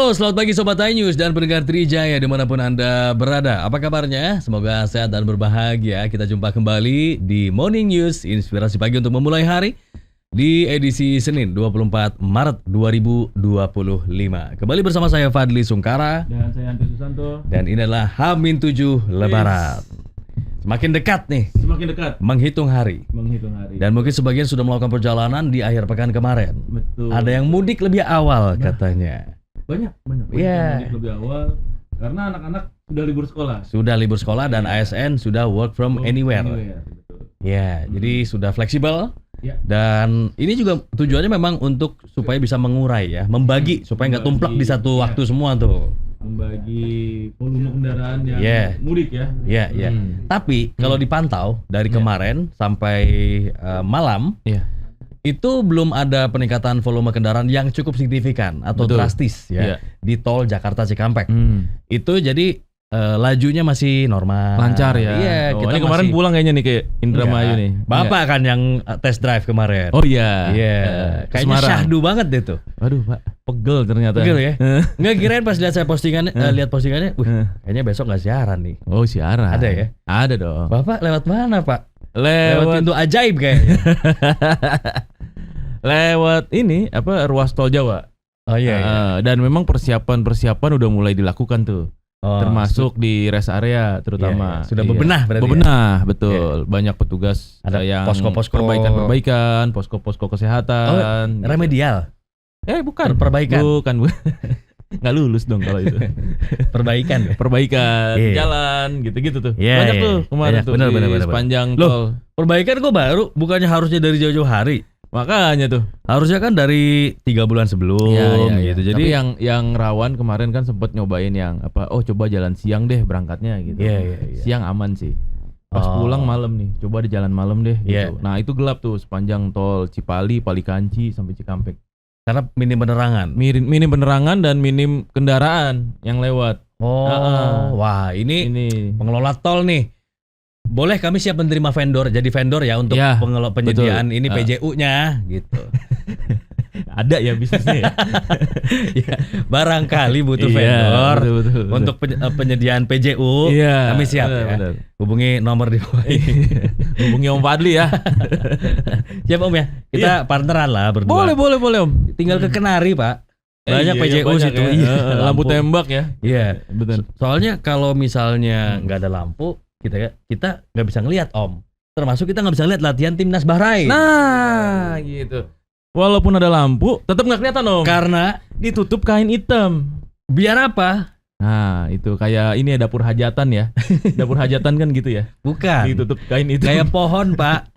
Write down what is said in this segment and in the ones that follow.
Halo, selamat pagi Sobat iNews dan pendengar Trijaya dimanapun Anda berada. Apa kabarnya? Semoga sehat dan berbahagia. Kita jumpa kembali di Morning News, inspirasi pagi untuk memulai hari di edisi Senin 24 Maret 2025. Kembali bersama saya Fadli Sungkara. Dan saya Andri Susanto. Dan ini adalah H-7 Lebaran. Semakin dekat nih. Semakin dekat. Menghitung hari. Dan mungkin sebagian sudah melakukan perjalanan di akhir pekan kemarin. betul. Ada yang mudik lebih awal katanya. Banyak Iya. yang lebih awal karena anak-anak sudah libur sekolah. Sudah libur sekolah dan ASN sudah work from anywhere. Betul. Ya, jadi sudah fleksibel. Ya. Dan ini juga tujuannya memang untuk supaya bisa mengurai ya, membagi supaya nggak tumplak di satu waktu semua tuh. Membagi volume kendaraan yang mudik ya. Ya. Tapi kalau dipantau dari kemarin sampai malam, itu belum ada peningkatan volume kendaraan yang cukup signifikan atau drastis ya di tol Jakarta Cikampek. Itu jadi lajunya masih normal, lancar ya. Iya, kita ini kemarin pulang kayaknya nih ke Indramayu nih. Bapak kan yang test drive kemarin. Oh iya. Iya. Kayaknya syahdu banget deh tuh. Waduh, Pak. Pegel ternyata. Pegel ya. Nggak kirain pas lihat saya postingannya, lihat postingannya, kayaknya besok nggak siaran nih. Oh, siaran. Ada ya? Ada dong. Bapak lewat mana, Pak? Lewat pintu ajaib kayaknya. Lewat ini ruas tol Jawa. Oh iya. Dan memang persiapan udah mulai dilakukan tuh. Termasuk di rest area terutama. Sudah bebenah berarti. Bebenah, betul. Banyak petugas ada yang posko-posko perbaikan, posko-posko kesehatan. Remedial. Bukan. Perbaikan. Bukan. Nggak lulus dong kalau itu. Perbaikan jalan gitu-gitu tuh. Banyak tuh kemarin tuh bener. sepanjang tol. Perbaikan kok baru, bukannya harusnya dari jauh-jauh hari. Makanya tuh harusnya kan dari 3 bulan sebelum gitu. Jadi yang rawan kemarin kan sempat nyobain yang coba jalan siang deh berangkatnya gitu. Siang aman sih. Pas pulang malam nih, coba di jalan malam deh gitu. Nah, itu gelap tuh sepanjang tol Cipali, Palikanci sampai Cikampek. Karena minim penerangan. Minim penerangan dan minim kendaraan yang lewat. Wah, ini pengelola tol nih. Boleh kami siap menerima vendor, jadi vendor ya untuk penyediaan ini PJU-nya gitu. Ada ya bisnisnya ya. Barangkali butuh vendor betul. Untuk penyediaan PJU, kami siap betul. Hubungi nomor di bawah ini. Hubungi Om Fadli ya. Siap Om ya, kita partneran lah berdua. Boleh Om. Tinggal ke Kenari Pak. Banyak PJU situ. Lampu tembak ya. Iya, betul. Soalnya kalau misalnya nggak ada lampu, kita nggak bisa ngelihat Om. Termasuk kita nggak bisa lihat latihan timnas Bahrain. Nah, gitu. Walaupun ada lampu, tetap nggak kelihatan Om. Karena ditutup kain hitam. Biar apa? Nah, itu kayak ini ya dapur hajatan ya. Dapur hajatan kan gitu ya? Bukan. Ditutup kain hitam. Kayak pohon Pak.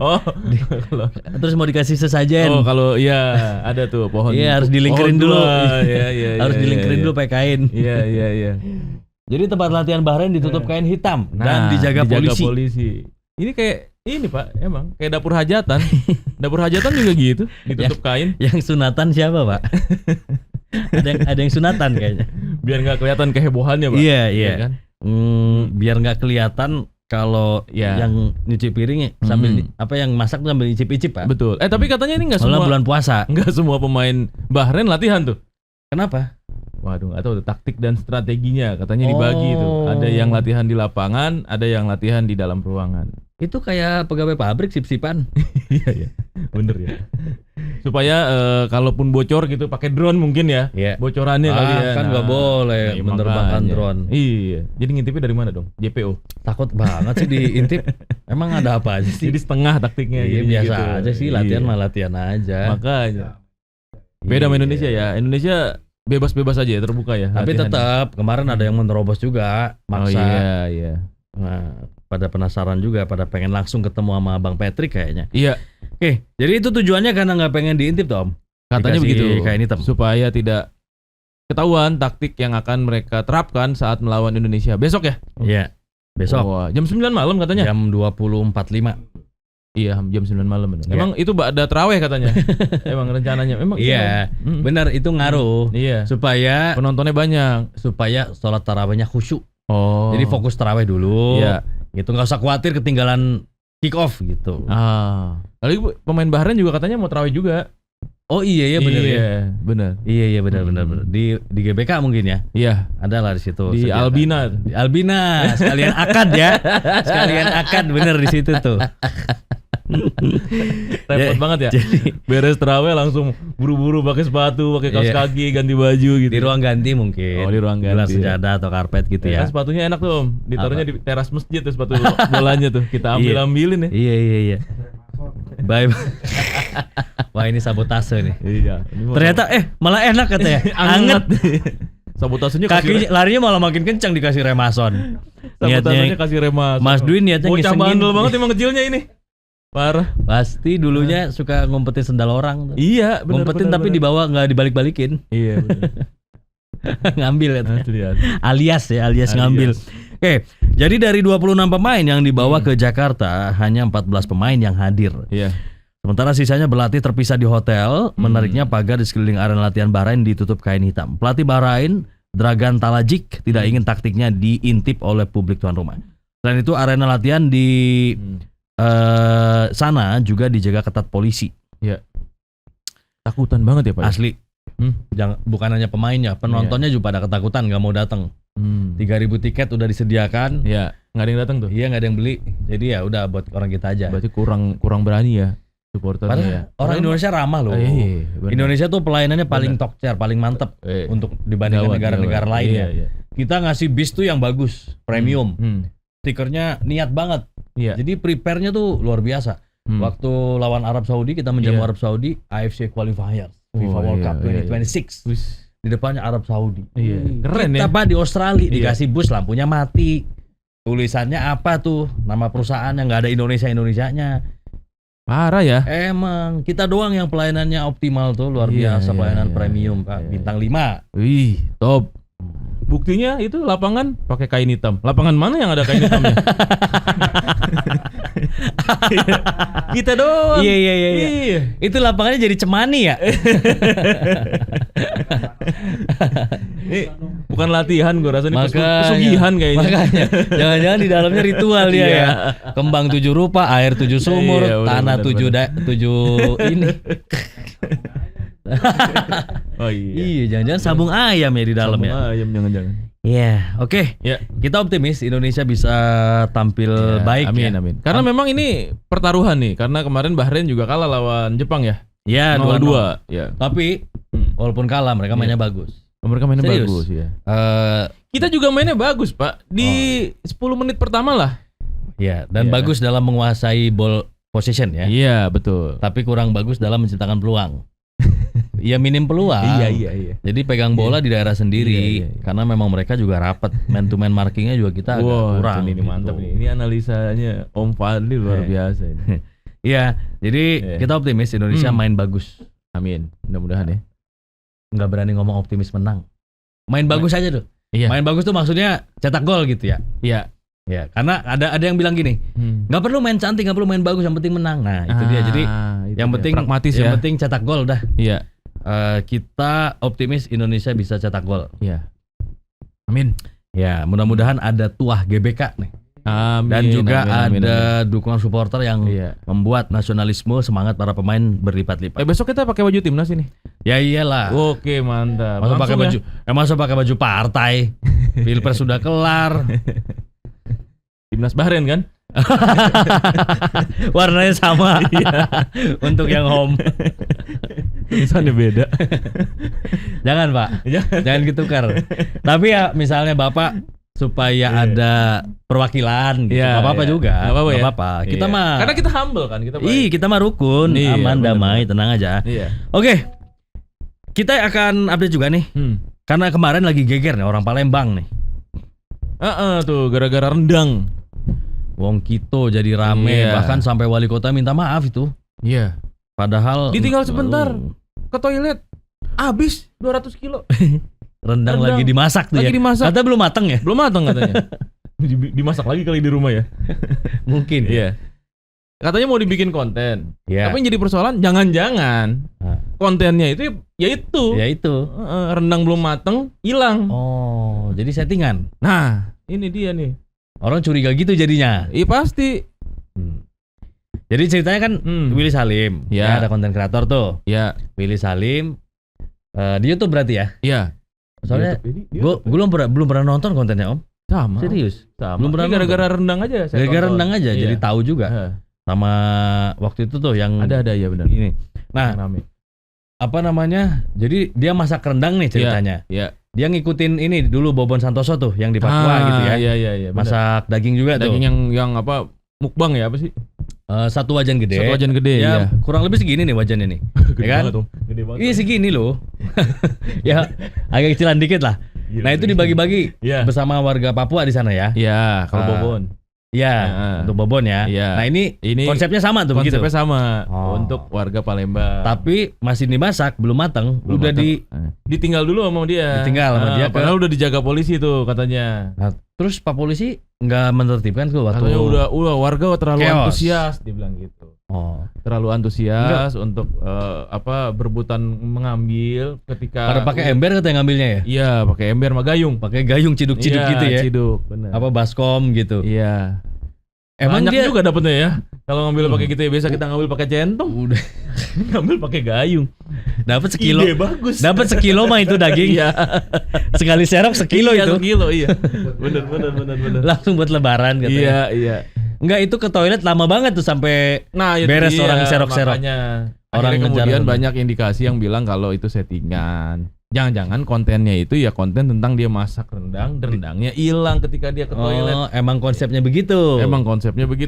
Terus mau dikasih sesajen. Kalau ada tuh pohon. Iya, harus dilingkerin dulu. Iya. Harus dilingkerin dulu pakai kain. Iya. Jadi tempat latihan Bahrain ditutup kain hitam dan dijaga polisi. Ini kayak ini Pak, emang kayak dapur hajatan. Dapur hajatan juga gitu, ditutup kain. Yang sunatan siapa Pak? ada yang sunatan kayaknya. Biar nggak kelihatan kehebohannya Pak. Iya kan. Biar nggak kelihatan kalau yang nyuci piring sambil yang masak tuh sambil icip-icip Pak. Betul. Tapi katanya ini nggak semua bulan puasa. Nggak semua pemain Bahrain latihan tuh. Kenapa? Waduh, nggak tahu taktik dan strateginya katanya dibagi tuh. Ada yang latihan di lapangan, ada yang latihan di dalam ruangan. Itu kayak pegawai pabrik sip-sipan. Iya, bener ya. Supaya kalaupun bocor gitu pakai drone mungkin ya. Bocorannya kali ya. Kan nggak boleh menerbangkan drone. Iya. Jadi ngintipnya dari mana dong? JPO. Takut banget sih diintip. Emang ada apa aja sih? Jadi setengah taktiknya. Iya, biasa gitu aja sih, latihan mah latihan aja. Makanya. Beda sama Indonesia ya. Indonesia bebas-bebas aja ya, terbuka ya. Tapi tetap kemarin ada yang menerobos juga, maksa. Oh iya. Nah, pada penasaran juga, pada pengen langsung ketemu sama Bang Patrick kayaknya. Iya. Oke, jadi itu tujuannya karena nggak pengen diintip Tom. Katanya begitu. Kain hitam. Supaya tidak ketahuan taktik yang akan mereka terapkan saat melawan Indonesia besok ya. Iya. Besok. Jam 9 malam katanya. Jam 20.45. Iya, jam 9 malam benar. Emang itu ada tarawih katanya. Emang rencananya. Memang benar itu ngaruh. Iya. Supaya penontonnya banyak, supaya sholat tarawihnya khusyuk. Jadi fokus tarawih dulu. Iya. Gitu, nggak usah khawatir ketinggalan kick off gitu. Kali pemain Bahrain juga katanya mau tarawih juga. Oh iya benar ya. Benar. Iya benar. Di GBK mungkin ya. Iya, ada lah di situ. Di Albina. Di Albina, sekalian akad ya. Sekalian akad bener di situ tuh. Repot banget ya. Jadi, beres terawih langsung buru-buru pakai sepatu, pakai kaos kaki, ganti baju gitu. Di ruang ganti mungkin. Oh, di ruang ganti. Sejadah atau karpet gitu ya. Kan sepatunya enak tuh, Om. Ditaruhnya di teras masjid tuh sepatu bolanya tuh. Kita ambilin ya. Iya. Bye. Wah, ini sabotase nih. Iya. Ternyata malah enak katanya. Anget. Sabotasenya kaki larinya malah makin kencang dikasih remason. Sabotasenya kasih remason. Mas Dwi niatnya ngisengin. Bocah bandel banget emang kecilnya ini. Parah. Pasti dulunya suka ngumpetin sendal orang. Iya, benar. Ngumpetin tapi dibawa nggak dibalik-balikin. Iya, benar. Ngambil ya. Alias ngambil. Oke, jadi dari 26 pemain yang dibawa ke Jakarta, hanya 14 pemain yang hadir. Iya. Sementara sisanya berlatih terpisah di hotel. Menariknya pagar di sekeliling arena latihan Bahrain ditutup kain hitam. Pelatih Bahrain, Dragan Talajic, tidak ingin taktiknya diintip oleh publik tuan rumah. Selain itu arena latihan di sana juga dijaga ketat polisi. Iya. Takutan banget ya Pak. Asli. Bukan hanya pemainnya, penontonnya juga pada ketakutan, nggak mau datang. 3.000 tiket udah disediakan. Iya. Nggak ada yang datang tuh. Iya, nggak ada yang beli. Jadi ya udah buat orang kita aja. Berarti kurang berani ya supporternya ya. Orang Indonesia ramah loh. Indonesia tuh pelayanannya paling top tier, paling mantep untuk dibandingkan negara-negara lainnya. Iya. Kita ngasih bis tuh yang bagus, premium. Stikernya niat banget. Iya. Jadi prepare-nya tuh luar biasa. Waktu lawan Arab Saudi kita menjamu Arab Saudi AFC Qualifiers FIFA World Cup 2026. Di depannya Arab Saudi. Iya. Keren kita Pak di Australia dikasih bus lampunya mati. Tulisannya apa tuh? Nama perusahaan yang nggak ada Indonesianya. Parah ya. Emang kita doang yang pelayanannya optimal tuh, luar biasa pelayanan premium Pak. Bintang 5. Wih, top. Buktinya itu lapangan pakai kain hitam. Lapangan mana yang ada kain hitamnya? Kita doang. Iya. Itu lapangannya jadi cemani ya. Ini bukan latihan, gue rasa ini pesugihan kayaknya. Makanya, jangan-jangan di dalamnya ritual dia ya. Kembang 7 rupa, air 7 sumur, tanah 7 ini. Oh iya. Jangan-jangan sabung ayam ya di dalamnya. Sabung ayam jangan-jangan. Iya, oke. Kita optimis Indonesia bisa tampil baik. Amin. Karena memang ini pertaruhan nih, karena kemarin Bahrain juga kalah lawan Jepang ya. Iya, 2-2. Ya. Tapi walaupun kalah mereka mainnya bagus. Mereka mainnya bagus ya. Kita juga mainnya bagus, Pak. Di 10 menit pertama lah. Iya, dan bagus dalam menguasai ball possession ya. Iya, betul. Tapi kurang bagus dalam menciptakan peluang. Ya minim peluang. Iya. Jadi pegang bola di daerah sendiri. Karena memang mereka juga rapat. Man to man markingnya juga kita agak kurang. Ini mantap nih. Ini analisanya Om Fadli luar biasa ini. Iya. Jadi kita optimis Indonesia main bagus. Amin. Mudah-mudahan ya. Nggak berani ngomong optimis menang. Main bagus aja tuh. Iya. Main bagus tuh maksudnya cetak gol gitu ya. Iya. Ya, karena ada yang bilang gini, nggak perlu main cantik, nggak perlu main bagus, yang penting menang. Nah itu dia. Jadi yang penting pragmatis yang penting cetak gol dah. Iya. Kita optimis Indonesia bisa cetak gol. Iya. Amin. Ya, mudah-mudahan ada tuah GBK nih. Amin. Dan juga ada dukungan supporter yang membuat nasionalisme semangat para pemain berlipat-lipat. Besok kita pakai baju timnas ini. Ya iyalah. Oke, mantap. Masa pakai baju? Masa pakai baju partai? Pilpres sudah kelar. Timnas Bahrain kan? Warnanya sama. Untuk yang home. Tulisannya beda. Jangan Pak. Jangan ditukar. Tapi ya misalnya Bapak supaya ada perwakilan gitu. Gak apa-apa juga. Gak apa-apa. Kita mah karena kita humble kan, kita mah rukun, aman, damai, tenang aja. Oke. Kita akan update juga nih. Karena kemarin lagi geger nih orang Palembang nih. Tuh gara-gara rendang. Wong Kito jadi rame, bahkan sampai wali kota minta maaf itu. Iya. Padahal ditinggal sebentar ke toilet, habis 200 kilo. Rendang lagi dimasak tuh ya. Katanya belum mateng ya? Belum mateng katanya. Dimasak lagi kali di rumah ya. Mungkin. Iya. Katanya mau dibikin konten. Tapi yang jadi persoalan jangan-jangan kontennya itu ya itu. Rendang belum mateng, hilang. Oh, jadi settingan. Nah, ini dia nih. Orang curiga gitu jadinya. Iya pasti. Jadi ceritanya kan Willy Salim, ya ada konten kreator tuh. Ya. Willy Salim di YouTube berarti ya? Iya. Soalnya gue belum pernah nonton kontennya Om. Sama. Serius? Sama. Belum pernah. Gara-gara rendang aja. Gara-gara rendang aja, jadi tahu juga. Sama waktu itu tuh yang ada ya benar. Ini. Nah, apa namanya? Jadi dia masak rendang nih ceritanya. Iya. Dia ngikutin ini dulu Bobon Santoso tuh yang di Papua gitu ya. Iya. Masak daging juga tuh. Daging yang apa? Mukbang ya apa sih? Satu wajan gede. Satu wajan gede ya. Kurang lebih segini nih wajannya nih. Gede ya kan? Banget, gede banget. Ini segini loh. Ya agak kecilan dikit lah. Nah itu dibagi-bagi bersama warga Papua di sana ya. Iya, kalau Bobon. Iya, untuk Bobon ya. Nah ini konsepnya sama tuh begitu. Konsepnya sama untuk warga Palembang. Tapi masih dimasak, belum matang. Udah ditinggal dulu sama dia. Ditinggal sama dia. Padahal udah dijaga polisi tuh katanya. Nah, terus Pak Polisi nggak menertibkan tuh waktu. Katanya udah warga terlalu antusias, dibilang gitu. Terlalu antusias untuk berebutan mengambil ketika. Pada pakai ember katanya ngambilnya ya? Iya, pakai ember sama gayung. Pakai gayung ciduk-ciduk gitu ya? Ciduk, benar. Apa baskom gitu? Iya. Emang banyak dia juga dapetnya ya. Kalau ngambil pakai gitu ya biasa kita ngambil pakai centong. Udah ngambil pakai gayung. Dapat sekilo. Ide bagus. Dapat sekilo mah itu daging. Iya. Sekali serok sekilo itu. Sekilo iya. Bener. Langsung buat lebaran katanya. Iya. Enggak, itu ke toilet lama banget tuh sampai beres orang serok-serok. Orang kemudian banyak indikasi yang bilang kalau itu settingan. Jangan-jangan kontennya itu ya konten tentang dia masak rendangnya hilang ketika dia ke toilet. Emang konsepnya begitu.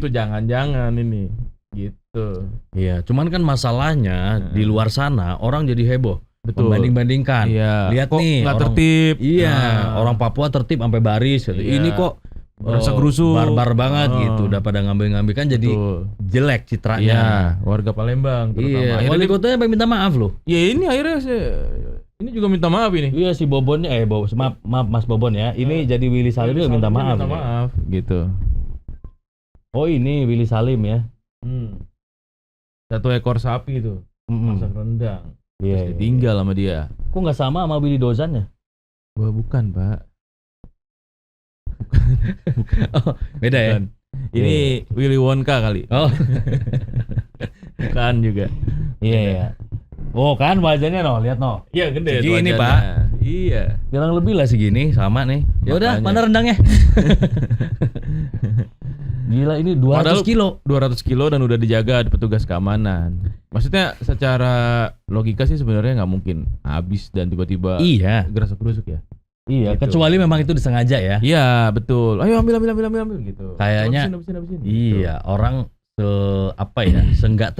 Jangan-jangan ini gitu. Iya, cuman kan masalahnya di luar sana orang jadi heboh. Betul. Membanding-bandingkan. Iya. Lihat kok nih nggak orang tertib. Iya, orang Papua tertib sampai baris. Iya. Ini kok merasa gerusu, barbar banget gitu. Udah pada ngambil-ngambil kan jadi jelek citranya. Iya, warga Palembang terutama. Iya, wali kotanya sampai minta maaf loh. Ya ini akhirnya ini juga minta maaf ini. Iya si Bobonnya maaf Mas Bobon ya. Ini jadi Willy Salim juga minta maaf. Minta maaf gitu. Oh ini Willy Salim ya. Satu ekor sapi itu masak rendang. Iya. Terus ditinggal sama dia. Kok nggak sama Willy Dozan ya? Wah bukan Pak. Oh, beda ya. Ini Willy Wonka kali. Oh. Bukan juga. Iya. Oh kan wajahnya lihat Iya gede segini wajahnya. Pak. Iya. Kurang lebih lah segini sama nih. Ya udah mana rendangnya? Gila ini 200 kilo. 200 kilo dan udah dijaga petugas keamanan. Maksudnya secara logika sih sebenarnya nggak mungkin habis dan tiba-tiba gerasa-gerusuk ya. Iya, gitu. Kecuali memang itu disengaja ya. Iya, betul. Ayo ambil gitu. Kayaknya habisin. Iya, gitu. Orang seenggak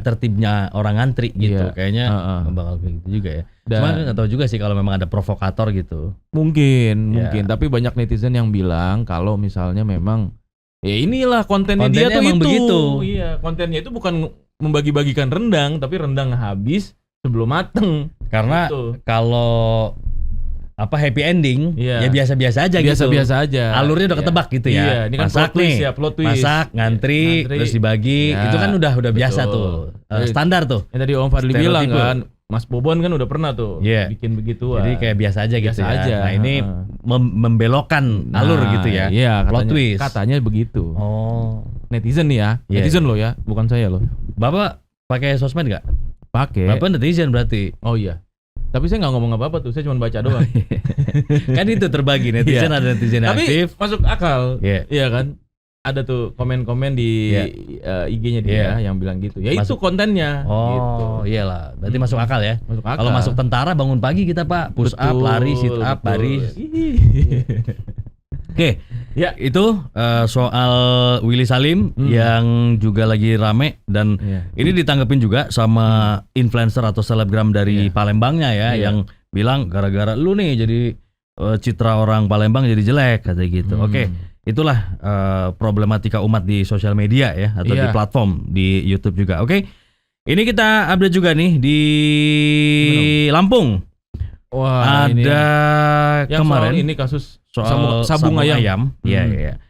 tertibnya orang ngantri gitu. Kayaknya bakal kayak gitu juga ya. Cuma nggak tahu juga sih kalau memang ada provokator gitu. Mungkin. Tapi banyak netizen yang bilang kalau misalnya memang ya inilah kontennya dia tuh itu. Begitu. Iya, kontennya itu bukan membagi-bagikan rendang, tapi rendang habis sebelum mateng. Karena kalau happy ending ya biasa-biasa aja gitu. Biasa-biasa aja. Alurnya udah ketebak gitu ya. Iya, ini kan masak nih. Plot twist. Masak, ngantri, terus dibagi. Itu kan udah biasa tuh. Standar tuh. Yang tadi Om Fadli bilang kan, Mas Bobon kan udah pernah tuh bikin begitu. Jadi kayak biasa aja gitu aja. Nah, ini membelokkan alur gitu ya. Iya, plot twist. Katanya begitu. Oh. Netizen nih ya. Netizen loh ya, bukan saya loh. Bapak pakai sosmed enggak? Pakai. Bapak netizen berarti. Oh iya. Tapi saya nggak ngomong apa-apa tuh, saya cuma baca doang. Kan itu terbagi, netizen ada netizen aktif. Tapi masuk akal, iya kan? Ada tuh komen-komen di IG-nya dia yang bilang gitu. Ya itu kontennya. Oh gitu. Iyalah, berarti masuk akal ya. Masuk akal. Kalau masuk tentara bangun pagi kita Pak, push up, lari, sit up, baris. Oke, ya itu soal Willy Salim yang juga lagi rame dan ini ditanggepin juga sama influencer atau selebgram dari Palembangnya ya yang bilang gara-gara lu nih jadi citra orang Palembang jadi jelek katanya gitu. Oke, itulah problematika umat di sosial media ya atau di platform di YouTube juga. Oke, ini kita update juga nih di Lampung. Wah, ada kemarin ini kasus soal sabung ayam. Iya.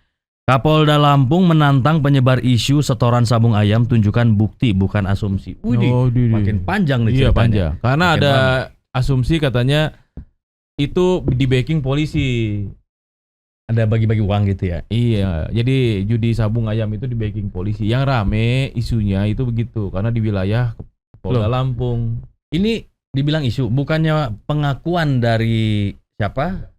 Kapolda Lampung menantang penyebar isu setoran sabung ayam, tunjukkan bukti bukan asumsi. Makin panjang nih ceritanya. Iya, panjang. Karena ada asumsi katanya itu di backing polisi. ada bagi-bagi uang gitu ya. Iya, jadi judi sabung ayam itu di backing polisi. Yang rame isunya itu begitu karena di wilayah Polda Lampung. Ini dibilang isu, bukannya pengakuan dari siapa?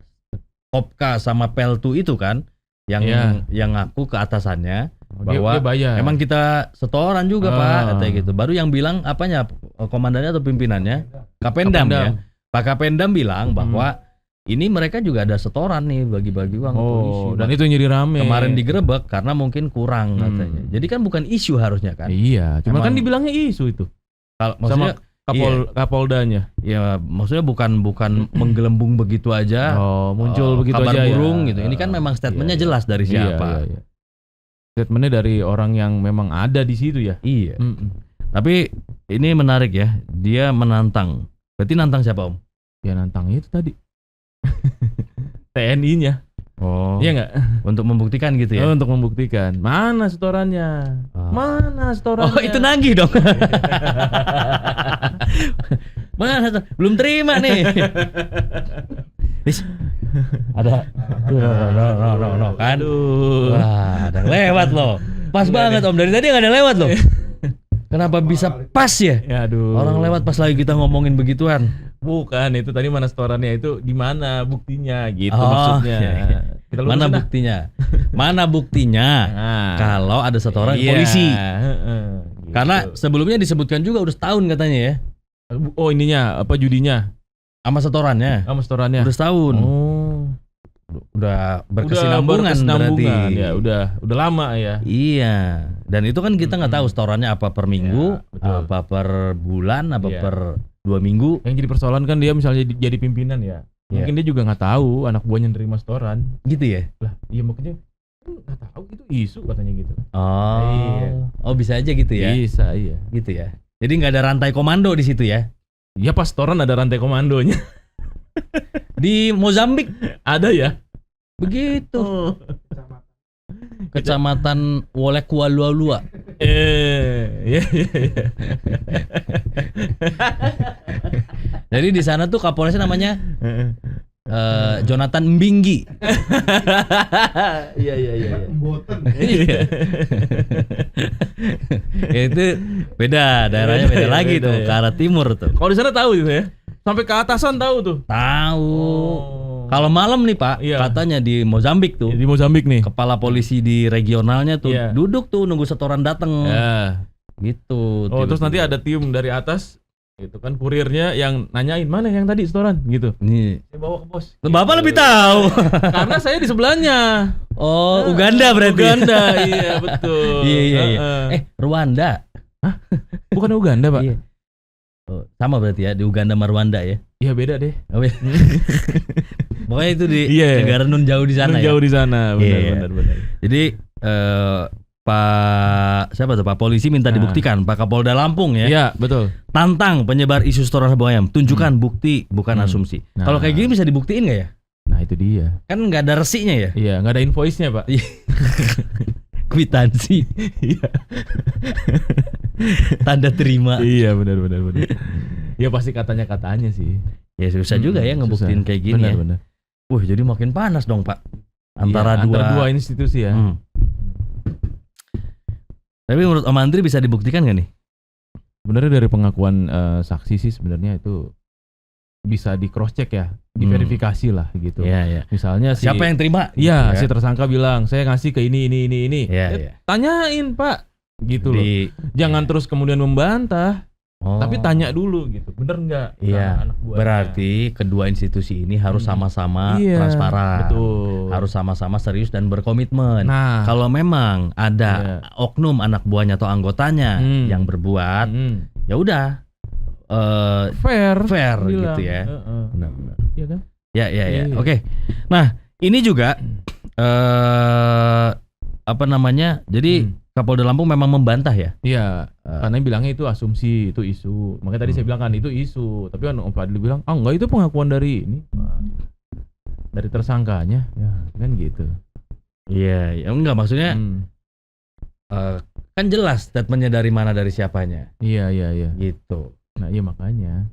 Kopka sama Peltu itu kan yang ngaku ke atasannya bahwa dia bayar. emang kita setoran juga Pak, katanya gitu. Baru yang bilang apanya, komandannya atau pimpinannya? Kapendam ya. Pak Kapendam bilang bahwa ini mereka juga ada setoran nih bagi-bagi uang polisi. Dan itu jadi rame. Kemarin digerebek karena mungkin kurang katanya. Jadi kan bukan isu harusnya kan? Iya, cuma kan dibilangnya isu itu. Kalau maksudnya Kapoldanya. Ya maksudnya bukan menggelembung begitu aja. Muncul begitu kabar aja burung ya. gitu. Ini kan memang statementnya jelas dari siapa. Iya. Statementnya dari orang yang memang ada di situ ya. Iya. Tapi ini menarik ya. Dia menantang. Berarti nantang siapa Om? Ya nantang itu tadi. TNI-nya. Oh. Iya enggak? Untuk membuktikan gitu ya. Untuk membuktikan. Mana setorannya? Mana setorannya? Oh, itu nagih dong. Mana? Belum terima nih. Ada. No kan. Wah, ada lewat loh. Pas banget Om. Dari tadi enggak ada lewat loh. Kenapa bisa pas ya? Aduh. Orang lewat pas lagi kita ngomongin begituan. Bukan, itu tadi mana setorannya, itu di mana buktinya gitu maksudnya. Kita mana buktinya? Mana buktinya? Kalau ada setoran polisi. Gitu. Karena sebelumnya disebutkan juga udah setahun katanya ya. Oh ininya apa judinya? Sama setorannya. Udah setahun. Udah berkesinambungan berarti. Ya, udah lama ya. Iya. Dan itu kan kita nggak tahu setorannya apa per minggu, apa per bulan, apa per 2 minggu. Yang jadi persoalan kan dia misalnya jadi pimpinan ya. Mungkin dia juga nggak tahu anak buahnya nerima setoran. Gitu ya? Lah, iya makanya nggak tahu itu isu katanya gitu. Oh bisa aja gitu ya? Bisa, iya. Gitu ya. Jadi nggak ada rantai komando di situ ya? Ya pas setoran ada rantai komandonya. Di Mozambik ada ya? Begitu. Kecamatan Wolekualua. Iya. Jadi di sana tuh Kapolresnya namanya Jonathan Mbinggi. Iya. Itu beda, daerahnya beda lagi tuh, ke arah timur tuh. Kalau di sana tahu gitu ya? Sampai ke atasan tahu tuh. Tahu. Kalau malam nih Pak, katanya di Mozambik tuh. Di Mozambik nih. Kepala polisi di regionalnya tuh duduk tuh nunggu setoran dateng. Gitu. Terus nanti ada tim dari atas. Itu kan kurirnya yang nanyain mana yang tadi setoran gitu. Nih. Saya bawa ke pos. Bapak lebih tahu. Karena saya di sebelahnya. Uganda berarti. Uganda, iya betul. Iya. Rwanda. Hah? Bukan Uganda Pak. Iya. Sama berarti ya, di Uganda sama Rwanda ya? Iya beda deh. Pokoknya itu di negara nun jauh di sana. Jauh di sana, benar. Jadi Pak polisi minta dibuktikan, Pak Kapolda Lampung ya. Iya, betul. Tantang penyebar isu setoran sabung ayam, tunjukkan bukti bukan asumsi. Kalau kayak gini bisa dibuktiin nggak ya? Nah itu dia. Kan nggak ada resinya ya? Iya, nggak ada invoice-nya Pak. Kwitansi. Iya. Tanda terima. Iya benar. Ya pasti katanya sih. Ya susah juga ya ngebuktiin kayak gini. Benar. Jadi makin panas dong Pak. Antara dua institusi ya. Tapi menurut Om Andri bisa dibuktikan nggak nih? Sebenarnya dari pengakuan saksi sih sebenarnya itu bisa di cross check ya, diverifikasi lah gitu. Iya. Misalnya siapa yang terima? Iya, si tersangka bilang saya ngasih ke ini. Iya. Tanyain Pak, gitu loh. Jangan terus kemudian membantah. Tapi tanya dulu gitu, bener nggak? Iya. Berarti kedua institusi ini harus sama-sama transparan, betul. Harus sama-sama serius dan berkomitmen. Nah, kalau memang ada oknum anak buahnya atau anggotanya yang berbuat, ya udah fair gitu ya. Benar. Iya kan? Ya. Oke. Nah, ini juga Jadi Kapolda Lampung memang membantah ya? Iya, karena bilangnya itu asumsi, itu isu. Makanya tadi saya bilang kan itu isu. Tapi kan Om Fadli bilang, enggak, itu pengakuan dari ini. Dari tersangkanya. Ya, kan gitu. Iya, enggak maksudnya kan jelas statementnya dari mana, dari siapanya. Iya. Gitu. Nah, iya makanya.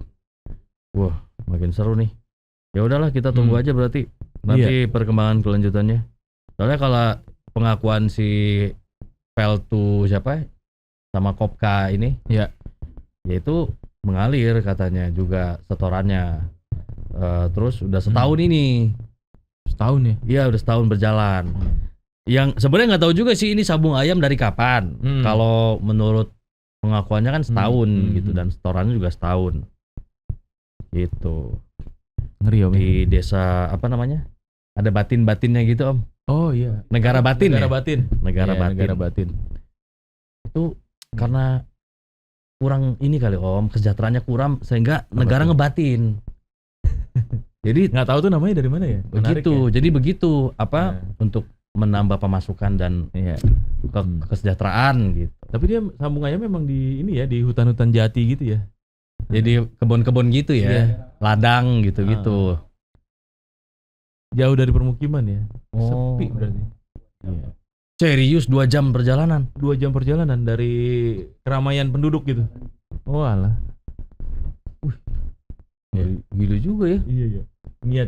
Wah, makin seru nih. Ya udahlah, kita tunggu aja berarti nanti perkembangan kelanjutannya. Soalnya kalau pengakuan si Peltu siapa sama Kopka ini, yaitu mengalir katanya juga setorannya. Terus udah setahun ini. Setahun ya? Iya udah setahun berjalan. Yang sebenarnya nggak tahu juga sih ini sabung ayam dari kapan. Kalau menurut pengakuannya kan setahun gitu dan setorannya juga setahun. Gitu. Ngeri Om. Di desa apa namanya? Ada batin-batinnya gitu Om. Oh iya. Negara batin. Negara ya? batin. Negara Iya, batin. Negara batin. Itu karena kurang ini kali Om, kesejahteraannya kurang sehingga negara ngebatin. Jadi nggak tahu tuh namanya dari mana ya? Begitu. Ya? Jadi begitu untuk menambah pemasukan dan kesejahteraan gitu. Tapi dia sambung ayam memang di ini ya, di hutan-hutan jati gitu ya. Jadi kebun-kebun gitu ya. Ladang gitu-gitu. Jauh dari permukiman ya. Oh. Sepi berarti. Iya. Serius 2 jam perjalanan? 2 jam perjalanan dari keramaian penduduk gitu. Oh alah. Gila juga ya. Iya.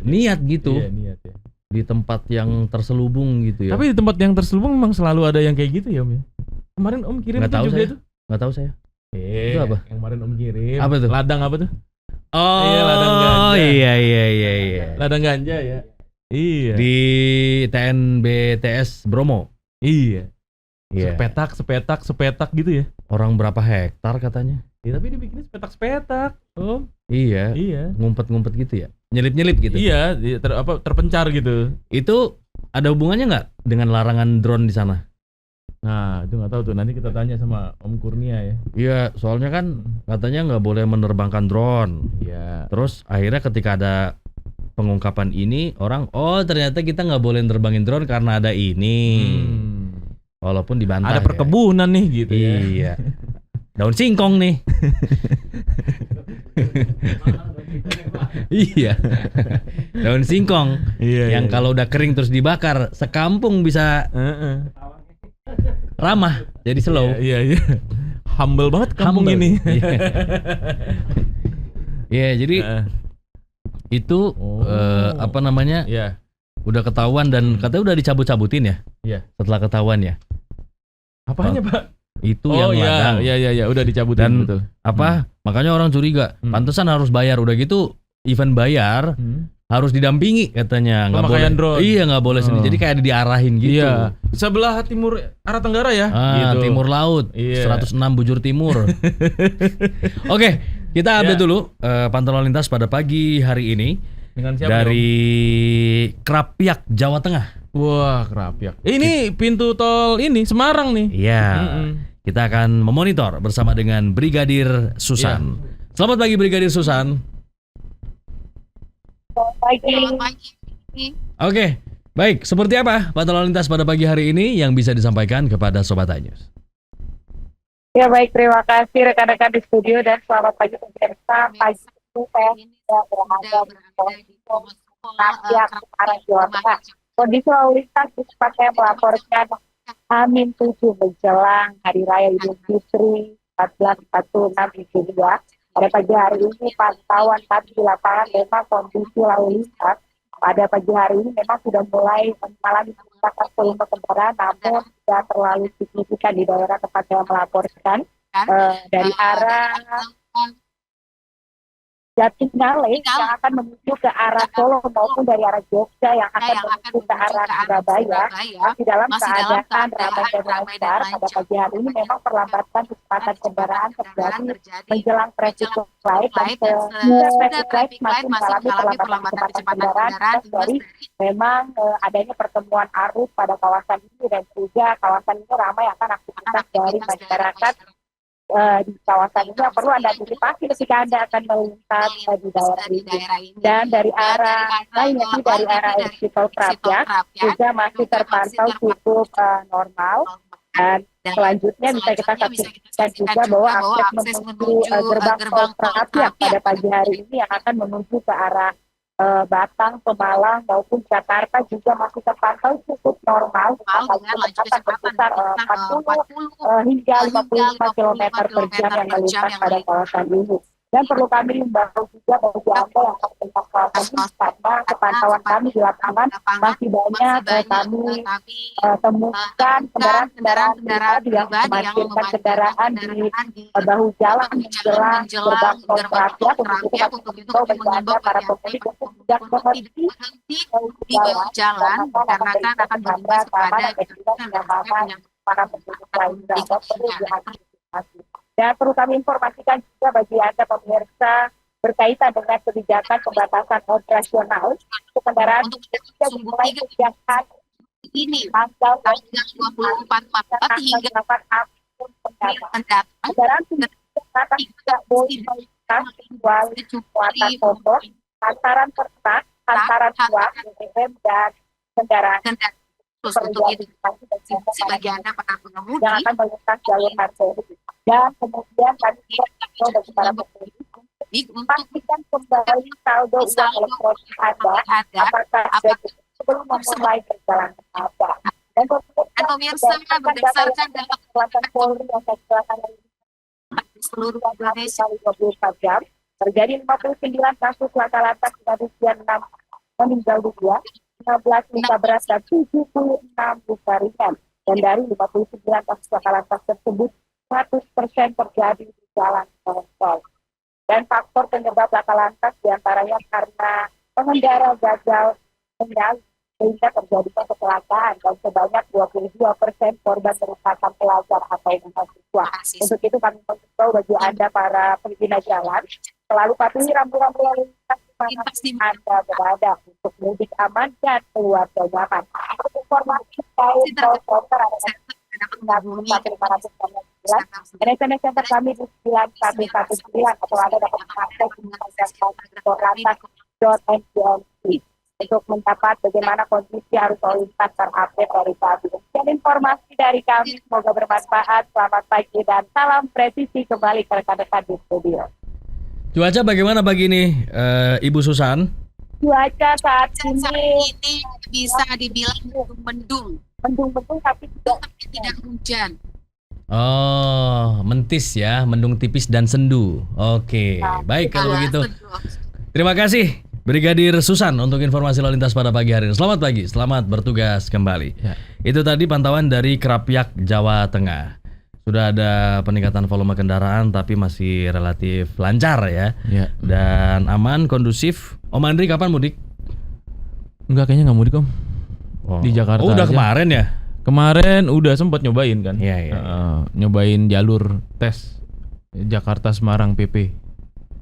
Niat gitu. Iya, niat ya. Di tempat yang terselubung gitu ya. Tapi di tempat yang terselubung memang selalu ada yang kayak gitu ya Om ya. Kemarin Om kirim Nggak itu tahu juga saya. itu. Nggak tahu saya. Itu apa? Yang kemarin Om kirim. Apa tuh? Ladang apa tuh? Oh iya, ladang ganja. Iya. Ladang ganja ya. Iya. Di TNBTS Bromo. Iya. Sepetak gitu ya. Orang berapa hektar katanya? Ya, tapi dibikinnya sepetak-sepetak. Om. Iya. Ngumpet-ngumpet gitu ya. Nyelip-nyelip gitu. Iya, terpencar gitu. Itu ada hubungannya nggak dengan larangan drone di sana? Nah, itu nggak tahu tuh. Nanti kita tanya sama Om Kurnia ya. Iya, soalnya kan katanya nggak boleh menerbangkan drone. Iya. Terus akhirnya ketika ada pengungkapan ini, orang ternyata kita nggak boleh nerbangin drone karena ada ini. Walaupun dibantah. Ada perkebunan nih gitu ya. Iya. Daun singkong nih. Iya. Daun singkong. Yang kalau udah kering terus dibakar, sekampung bisa ramah. Jadi slow. Iya. Humble banget kampung ini. Iya, jadi itu apa namanya? Iya. Udah ketahuan dan katanya udah dicabut-cabutin ya? Iya. Setelah ketahuan ya. Apanya Pak? Itu yang ladang. Iya, udah dicabutin dan betul. Makanya orang curiga, pantesan harus bayar. Udah gitu event bayar harus didampingi katanya. Nggak boleh drone. Iya, nggak boleh sendiri. Jadi kayak diarahin gitu. Iya. Sebelah timur arah tenggara ya. Gitu. Timur laut. 106 bujur timur. Oke, kita update dulu pantauan lalu lintas pada pagi hari ini. Dengan siapa dari Krapyak, Jawa Tengah. Wah, Krapyak. Ini pintu tol ini Semarang nih. Iya. Kita akan memonitor bersama dengan Brigadir Susan. Selamat pagi Brigadir Susan. Selamat pagi. Oke, baik. Seperti apa pantauan lalu lintas pada pagi hari ini yang bisa disampaikan kepada Sobat iNews? Ya baik, terima kasih rekan-rekan di studio dan selamat pagi pemirsa. Pagi itu saya sudah berada di Krapyak, arah Jawa Tengah. Kondisi lalu lintas di tempat saya melaporkan H-7 menjelang Hari Raya Idul Fitri 1446 Hijriah. Pada pagi hari ini pantauan kami di lapangan memang kondisi lalu lintas pada pagi hari ini memang sudah mulai mengalami peningkatan volume kendaraan, namun tidak terlalu signifikan di daerah tempat saya melaporkan dari arah Jatinangor yang akan menuju ke arah Solo maupun dari arah Jogja yang akan menuju ke arah Surabaya masih dalam keadaan ramai dan lancar. Pada pagi hari ini memang perlambatan kecepatan kendaraan terjadi menjelang traffic light dan traffic light semakin mengalami perlambatan kecepatan kendaraan dari memang adanya pertemuan arus pada kawasan ini dan juga kawasan ini ramai akan aktivitas dari masyarakat di kawasan ini yang perlu Anda antisipasi ketika Anda akan melintas di daerah ini. Dan dari arah lainnya dari arah Tol Krapyak juga masih terpantau cukup normal. Dan selanjutnya bisa kita saksikan juga bahwa akses menuju gerbang Tol Krapyak pada pagi hari ini yang akan menuju ke arah Batang, Pemalang maupun Jakarta juga masih terpantau cukup normal dengan kecepatan berkisar 40 hingga 55 km per jam yang melintas pada kawasan ini. Dan perlu kami himbau juga bagi Anda yang terdampak kawasan ini, karena kepantauan kami di lapangan masih banyak kami temukan kendaraan-kendaraan pribadi yang memarkirkan kendaraan di bahu jalan menjelang gerbang tol Rakyat. Untuk itu kami mengimbau para pemudik untuk tidak berhenti di bahu jalan karena akan berimbas kepada para pemudik lainnya. Perlu diantisipasi. Dan perlu kami informasikan juga bagi Anda pemirsa berkaitan dengan kebijakan pembatasan operasional untuk kendaraan yang dimulai sejak hari ini tanggal 24 Maret hingga 8 April mendatang. Kendaraan tidak boleh melintas kecuali muatan motor, hantaran kertas, hantaran buah, BBM dan kendaraan. Untuk itu, bagi Anda para pengemudi yang akan melintas jalur arteri. Dan kemudian kami juga bagi para pemudik pastikan kembali saldo uang elektronik Anda apakah sebelum memulai perjalanan Anda. Dan pemirsa berdasarkan data Kekuatan Polri yang kecelakaan di seluruh Indonesia 24 jam terjadi 59 kasus laka lantas dengan usia 6 meninggal dunia, 15 luka berat dan 76 luka ringan. Dan dari 59 kasus laka lantas tersebut 100% terjadi di jalan tol. Dan faktor penyebab laka lantas diantaranya karena pengendara gagal mengendali sehingga terjadinya kecelakaan dan sebanyak 22% korban merupakan pelajar atau mahasiswa. Untuk itu kami mengimbau bagi Anda para pengguna jalan selalu patuhi rambu-rambu lalu lintas di mana Anda berada untuk mudik aman dan keluarga nyaman. Untuk informasi terkait tol ada SMS center kami di 9119 atau Anda dapat mengakses di lantas.nbnc untuk mendapat bagaimana kondisi arus lalu lintas terupdate dari kami. Dan informasi dari kami semoga bermanfaat. Selamat pagi dan salam presisi kembali ke rekan-rekan di studio. Cuaca bagaimana pagi ini, Ibu Susan? Cuaca saat ini bisa dibilang mendung tapi tidak hujan. Oh, mentis ya, mendung tipis dan sendu. Oke, baik kalau begitu. Terima kasih Brigadir Susan untuk informasi lalu lintas pada pagi hari ini. Selamat pagi, selamat bertugas kembali. Ya. Itu tadi pantauan dari Krapyak, Jawa Tengah. Sudah ada peningkatan volume kendaraan tapi masih relatif lancar ya. Dan aman, kondusif. Om Andri kapan mudik? Enggak, kayaknya nggak mudik Om. Di Jakarta. Oh, udah aja. Kemarin ya? Kemarin udah sempat nyobain kan. Iya. Nyobain jalur tes Jakarta Semarang PP.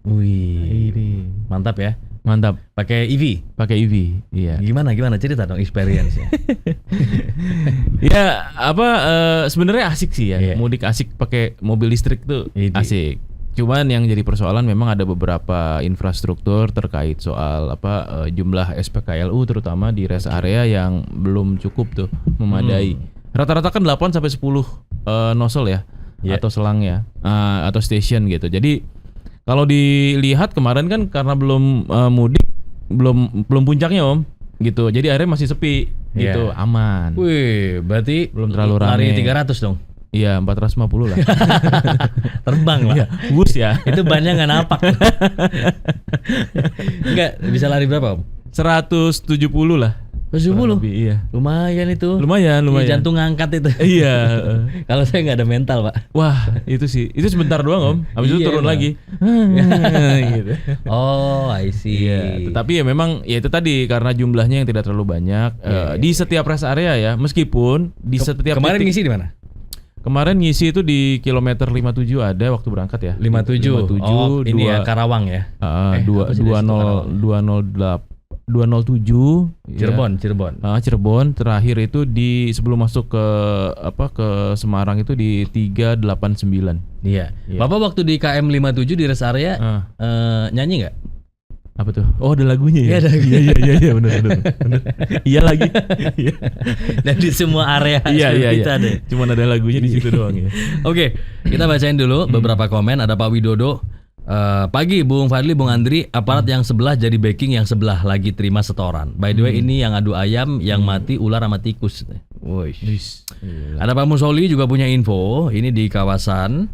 Wih, mantap ya. Mantap. Pakai EV? Pakai EV, iya. Gimana cerita dong experience-nya. Ya, sebenarnya asik sih ya. Mudik asik pakai mobil listrik tuh asik. Cuman yang jadi persoalan memang ada beberapa infrastruktur terkait soal jumlah SPKLU terutama di rest area yang belum cukup tuh memadai. Rata-rata kan 8 sampai 10 nozzle ya atau selang ya atau station gitu. Jadi kalau dilihat kemarin kan karena belum mudik, belum puncaknya Om gitu. Jadi airnya masih sepi gitu, aman. Wih, berarti belum terlalu ramai. Lari 300 dong. Iya, 450 lah. Terbang lah. Bus ya. Itu bannya nggak napak. Enggak, bisa lari berapa Om? 170 lah. 170? Iya. Lumayan itu. Lumayan. Jantung ngangkat itu. Iya. Kalau saya nggak ada mental Pak. Wah, itu sih. Itu sebentar doang Om. Habis itu turun lagi. Gitu. Oh, I see. Iya. Tetapi ya memang ya itu tadi karena jumlahnya yang tidak terlalu banyak di setiap rest area ya. Meskipun di setiap kemarin ngisi di mana? Kemarin ngisi itu di kilometer 57 ada waktu berangkat ya. 57. Oh, ini ya Karawang ya. 207 Cirebon. Cirebon terakhir itu di sebelum masuk ke Semarang itu di 389. Iya. Bapak waktu di KM 57 di rest area nyanyi nggak? Apa tuh? Oh, ada lagunya ya. Iya benar. Iya lagi. Dan di semua area iya. kita deh. Cuman ada lagunya di situ doang ya. Oke, kita bacain dulu beberapa komen. Ada Pak Widodo. Pagi Bung Fadli, Bung Andri, aparat yang sebelah jadi backing yang sebelah lagi terima setoran. By the way, ini yang adu ayam, yang mati ular sama tikus. Ada Pak Musoli juga punya info. Ini di kawasan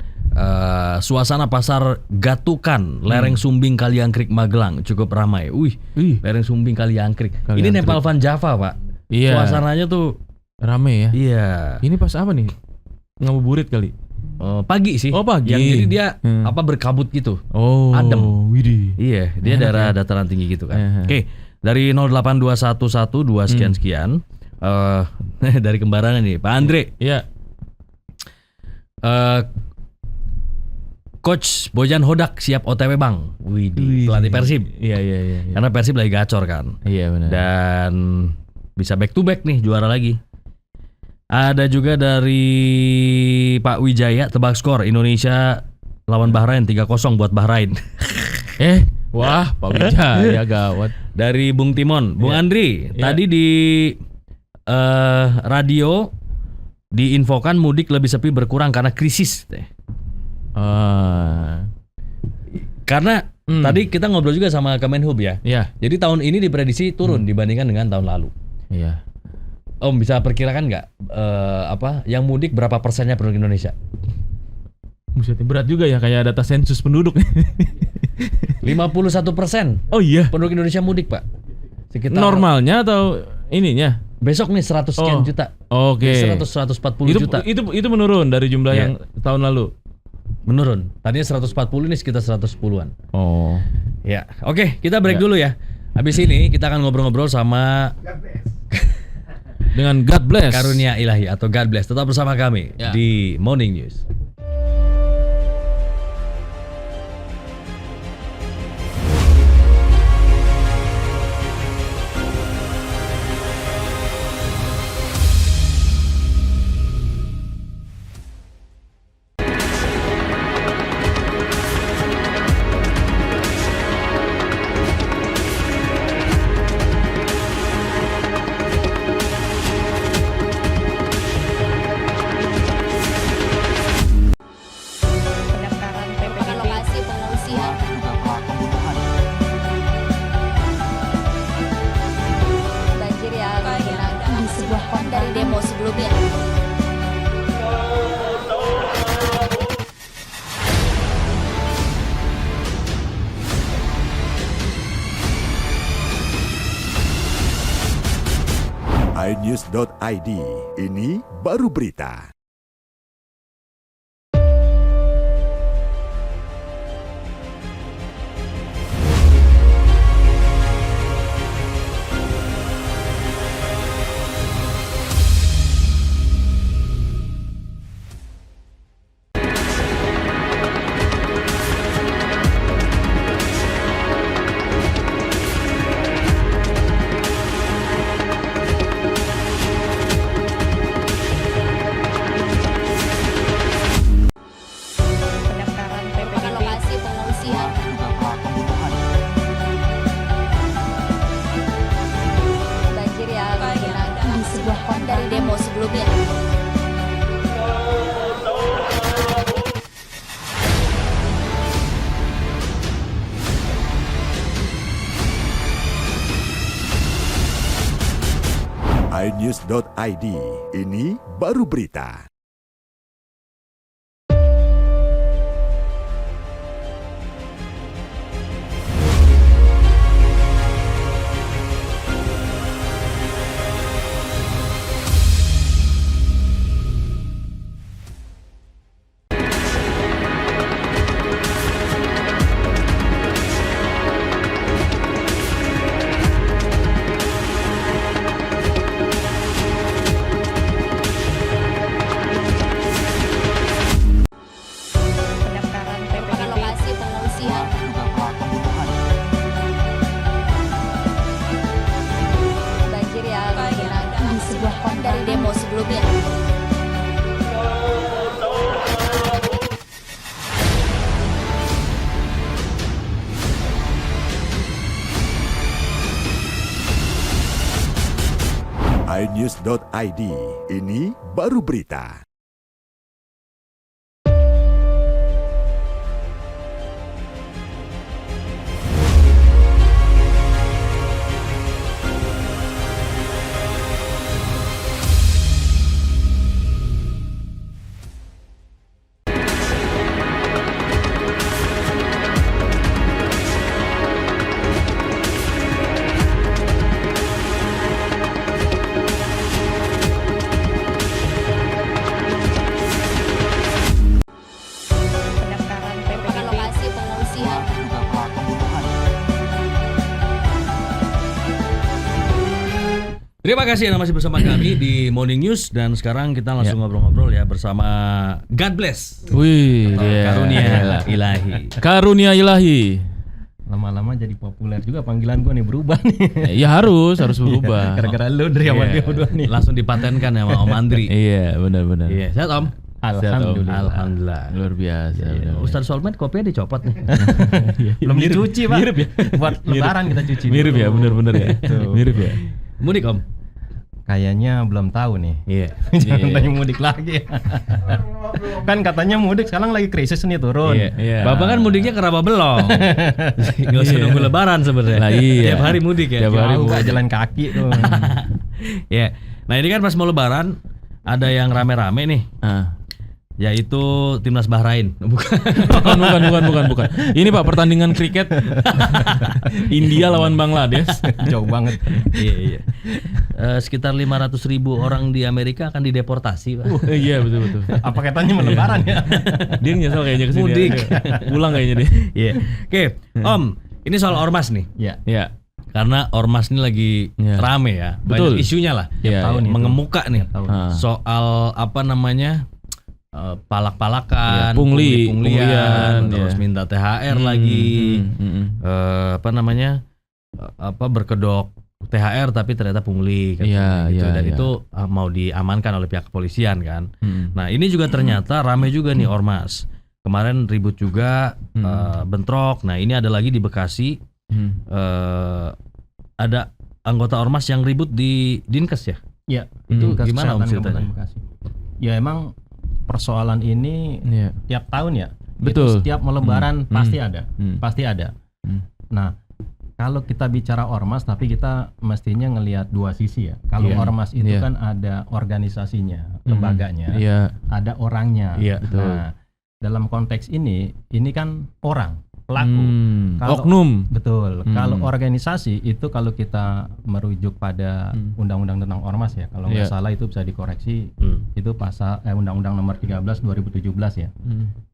Suasana pasar Gatukan, lereng Sumbing Kaliangkrik Magelang cukup ramai. Lereng Sumbing Kaliangkrik. Ini Nepal Van Java, Pak. Iya. Suasananya tuh rame ya. Iya. Ini pas apa nih? Ngabuburit kali. Pagi sih. Oh, pagi. Yang jadi dia berkabut gitu. Oh. Adem. Widih. Iya, dia daerah dataran tinggi gitu kan. Oke, dari 08211 sekian. Dari Kembarangan nih, Pak Andre. Iya. Coach Bojan Hodak siap OTW Bang. Widih, pelatih Persib. Iya. Karena Persib lagi gacor kan. Iya benar. Dan bisa back to back nih, juara lagi. Ada juga dari Pak Wijaya, tebak skor Indonesia lawan Bahrain 3-0 buat Bahrain. Wah, Pak Wijaya gawat. Dari Bung Timon, Bung Andri, tadi di radio diinfokan mudik lebih sepi berkurang karena krisis. Karena tadi kita ngobrol juga sama Kemenhub ya. Iya. Jadi tahun ini diprediksi turun dibandingkan dengan tahun lalu. Iya. Om bisa perkirakan nggak yang mudik berapa persennya penduduk Indonesia? Buset, berat juga ya, kayak data sensus penduduk. 51%. Oh iya. Penduduk Indonesia mudik, Pak. Sekitar normalnya atau ininya? Besok nih 100 sekian juta. Oke. 140 juta. Itu menurun dari jumlah yang tahun lalu. Menurun. Tadinya 140, ini sekitar 110-an. Oh. Ya. Oke, kita break dulu ya. Habis ini kita akan ngobrol-ngobrol sama dengan God Bless. Karunia Ilahi atau God Bless. Tetap bersama kami di Morning News. iNews.id, ini baru berita. iNews.id, ini baru berita. iNews.id, ini baru berita. Terima kasih yang masih bersama kami di Morning News dan sekarang kita langsung ngobrol-ngobrol ya bersama God Bless. Wih, Karunia Ilahi. Karunia Ilahi. Lama-lama jadi populer juga panggilan gue nih, berubah nih. Ya harus berubah. Gara-gara lu dari sama dia berdua nih. Langsung dipatenkan sama Om Andri. Iya, benar-benar. Iya, sehat Om. Alhamdulillah. Luar biasa. Ustaz Solmed kopinya dicopot nih. Belum dicuci, Pak. Mirip ya. Buat lebaran kita cuci. Mirip ya, benar-benar ya. Mirip ya. Mudik Om. Kayaknya belum tahu nih. Iya. Jangan tanya mudik lagi. Kan katanya mudik sekarang lagi krisis nih, turun. Iya. Bapak kan mudiknya ke Rawa Belong. Gak usah nunggu lebaran sebenarnya. Lah iya. Tiap hari mudik ya. Tiap hari Jauh, mudik. jalan kaki tuh. Iya. Nah ini kan pas mau lebaran ada yang rame-rame nih. Yaitu timnas Bahrain. Bukan. Ini Pak pertandingan kriket India lawan Bangladesh. Jauh banget. Iya. Sekitar 500.000 orang di Amerika akan dideportasi, Pak. Iya betul. Apa katanya mau lebaran ya? Dia nyesel kayaknya kesini. Mudik. Pulang kayaknya dia. Iya. Oke, Om, ini soal ormas nih. Iya. Karena ormas ini lagi rame ya. Betul. Banyak isunya lah. Iya, tahun itu. Mengemuka nih. Soal apa namanya? Palak-palakan, punglian, terus minta THR lagi, apa namanya, berkedok THR tapi ternyata pungli, gitu. Dan itu mau diamankan oleh pihak kepolisian kan. Nah ini juga ternyata ramai juga nih ormas. Kemarin ribut juga, bentrok. Nah ini ada lagi di Bekasi, ada anggota ormas yang ribut di Dinkes ya. Iya. Itu gimana Om ceritanya? Ya emang persoalan ini tiap tahun ya. Betul. Itu setiap mau lebaran pasti ada. Pasti ada. Nah, kalau kita bicara ormas tapi kita mestinya ngelihat dua sisi ya. Kalau ormas itu kan ada organisasinya, lembaganya, ada orangnya. Nah, dalam konteks ini kan orang, pelaku. Oknum. Betul. Kalau organisasi itu kalau kita merujuk pada undang-undang tentang ormas ya, kalau nggak salah itu bisa dikoreksi, itu pasal undang-undang nomor 13 2017 ya.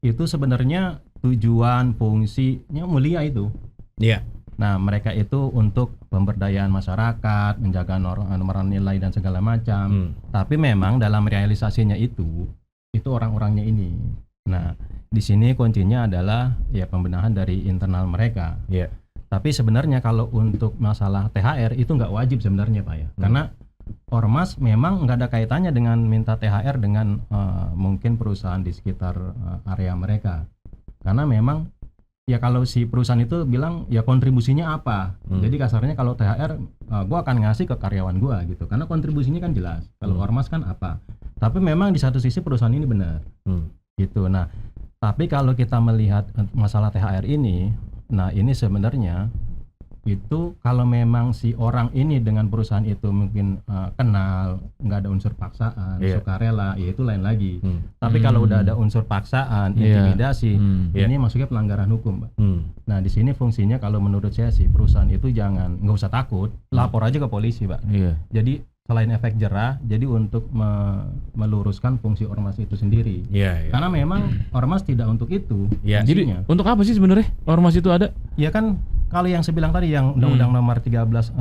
Itu sebenarnya tujuan fungsinya mulia itu. Iya. Nah, mereka itu untuk pemberdayaan masyarakat, menjaga norma nilai dan segala macam. Tapi memang dalam realisasinya itu orang-orangnya ini. Nah, di sini kuncinya adalah ya pembenahan dari internal mereka. Iya. Tapi sebenarnya kalau untuk masalah THR itu nggak wajib sebenarnya Pak ya. Karena ormas memang nggak ada kaitannya dengan minta THR dengan mungkin perusahaan di sekitar area mereka. Karena memang ya kalau si perusahaan itu bilang ya kontribusinya apa. Jadi kasarnya kalau THR gua akan ngasih ke karyawan gua gitu. Karena kontribusinya kan jelas. Kalau ormas kan apa. Tapi memang di satu sisi perusahaan ini benar. Gitu. Nah, tapi kalau kita melihat masalah THR ini, nah ini sebenarnya itu kalau memang si orang ini dengan perusahaan itu mungkin kenal, nggak ada unsur paksaan, sukarela, ya itu lain lagi. Tapi kalau udah ada unsur paksaan, intimidasi, ini masuknya pelanggaran hukum, Pak. Nah di sini fungsinya kalau menurut saya sih perusahaan itu nggak usah takut, lapor aja ke polisi, Pak. Jadi selain efek jerah, jadi untuk meluruskan fungsi ormas itu sendiri. Karena memang ormas tidak untuk itu. Jadi untuk apa sih sebenarnya ormas itu ada? Ya kan kalau yang saya bilang tadi yang undang-undang nomor 17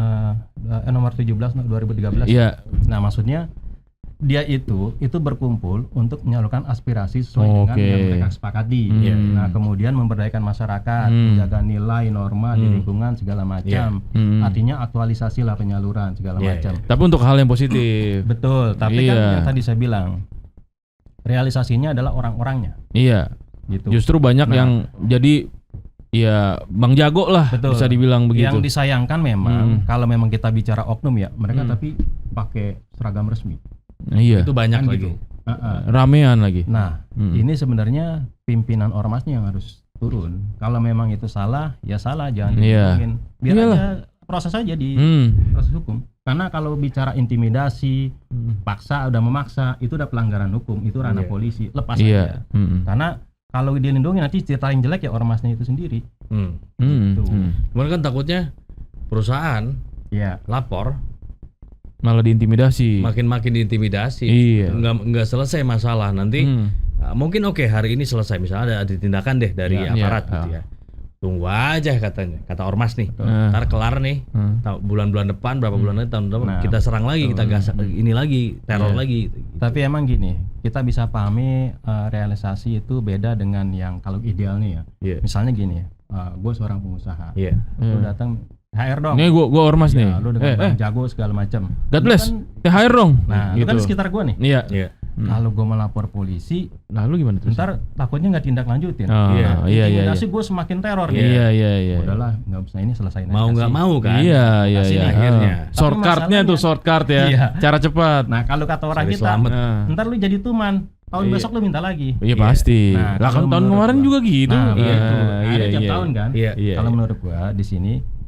2013. Nah, maksudnya dia itu berkumpul untuk menyalurkan aspirasi sesuai dengan yang mereka sepakati. Nah, kemudian memberdayakan masyarakat, menjaga nilai, norma di lingkungan segala macam. Artinya aktualisasi lah penyaluran segala macam. Tapi untuk hal yang positif. Betul, tapi kan yang tadi saya bilang realisasinya adalah orang-orangnya. Gitu. Justru banyak yang jadi Bang Jago lah. Betul. Bisa dibilang begitu. Yang disayangkan memang kalau memang kita pimpinan oknum ya, mereka tapi pakai seragam resmi. Itu banyak kan lagi. Gitu. Ramean lagi. Nah, ini sebenarnya pimpinan ormasnya yang harus turun. Kalau memang itu salah, ya salah, jangan dihubungin. Biar aja proses aja di proses hukum. Karena kalau bicara intimidasi, paksa, udah memaksa, itu udah pelanggaran hukum, itu ranah polisi, lepas aja. Karena kalau dilindungi nanti cerita yang jelek ya ormasnya itu sendiri. Gitu. Cuman kan takutnya perusahaan lapor malah diintimidasi, makin diintimidasi, nggak selesai masalah nanti. Mungkin hari ini selesai, misalnya ada tindakan deh dari aparat gitu ya. tunggu aja katanya, kata ormas nih. Ntar kelar nih, bulan-bulan depan, berapa bulan lagi, tahun depan kita serang lagi, kita gas ini lagi, teror lagi. Gitu. Tapi emang gini, kita bisa pahami realisasi itu beda dengan yang kalau ideal nih ya. Misalnya gini, gue seorang pengusaha, lu datang THR dong. Nih gua ormas nih. Lu dengan barang jago segala macam. God bless. THR dong. Nah, gitu. lu kan sekitar gue nih. Iya. Kalau gue melapor polisi, nah lu gimana tuh? ntar takutnya nggak tindak lanjutin. Intimidasi gue semakin teror. Iya. Udahlah, nggak usah ini selesain aja. Mau nggak mau kan? Iya. Akhirnya. Shortcutnya tuh shortcut ya. Cara cepat. Nah kalau kata orang kita, ntar lu jadi tuman. Tahun besok lu minta lagi. Iya pasti. Nah, lah kan tahun kemarin juga gitu. Nah, ada tiap tahun kan. Iya. Kalau menurut gua di sini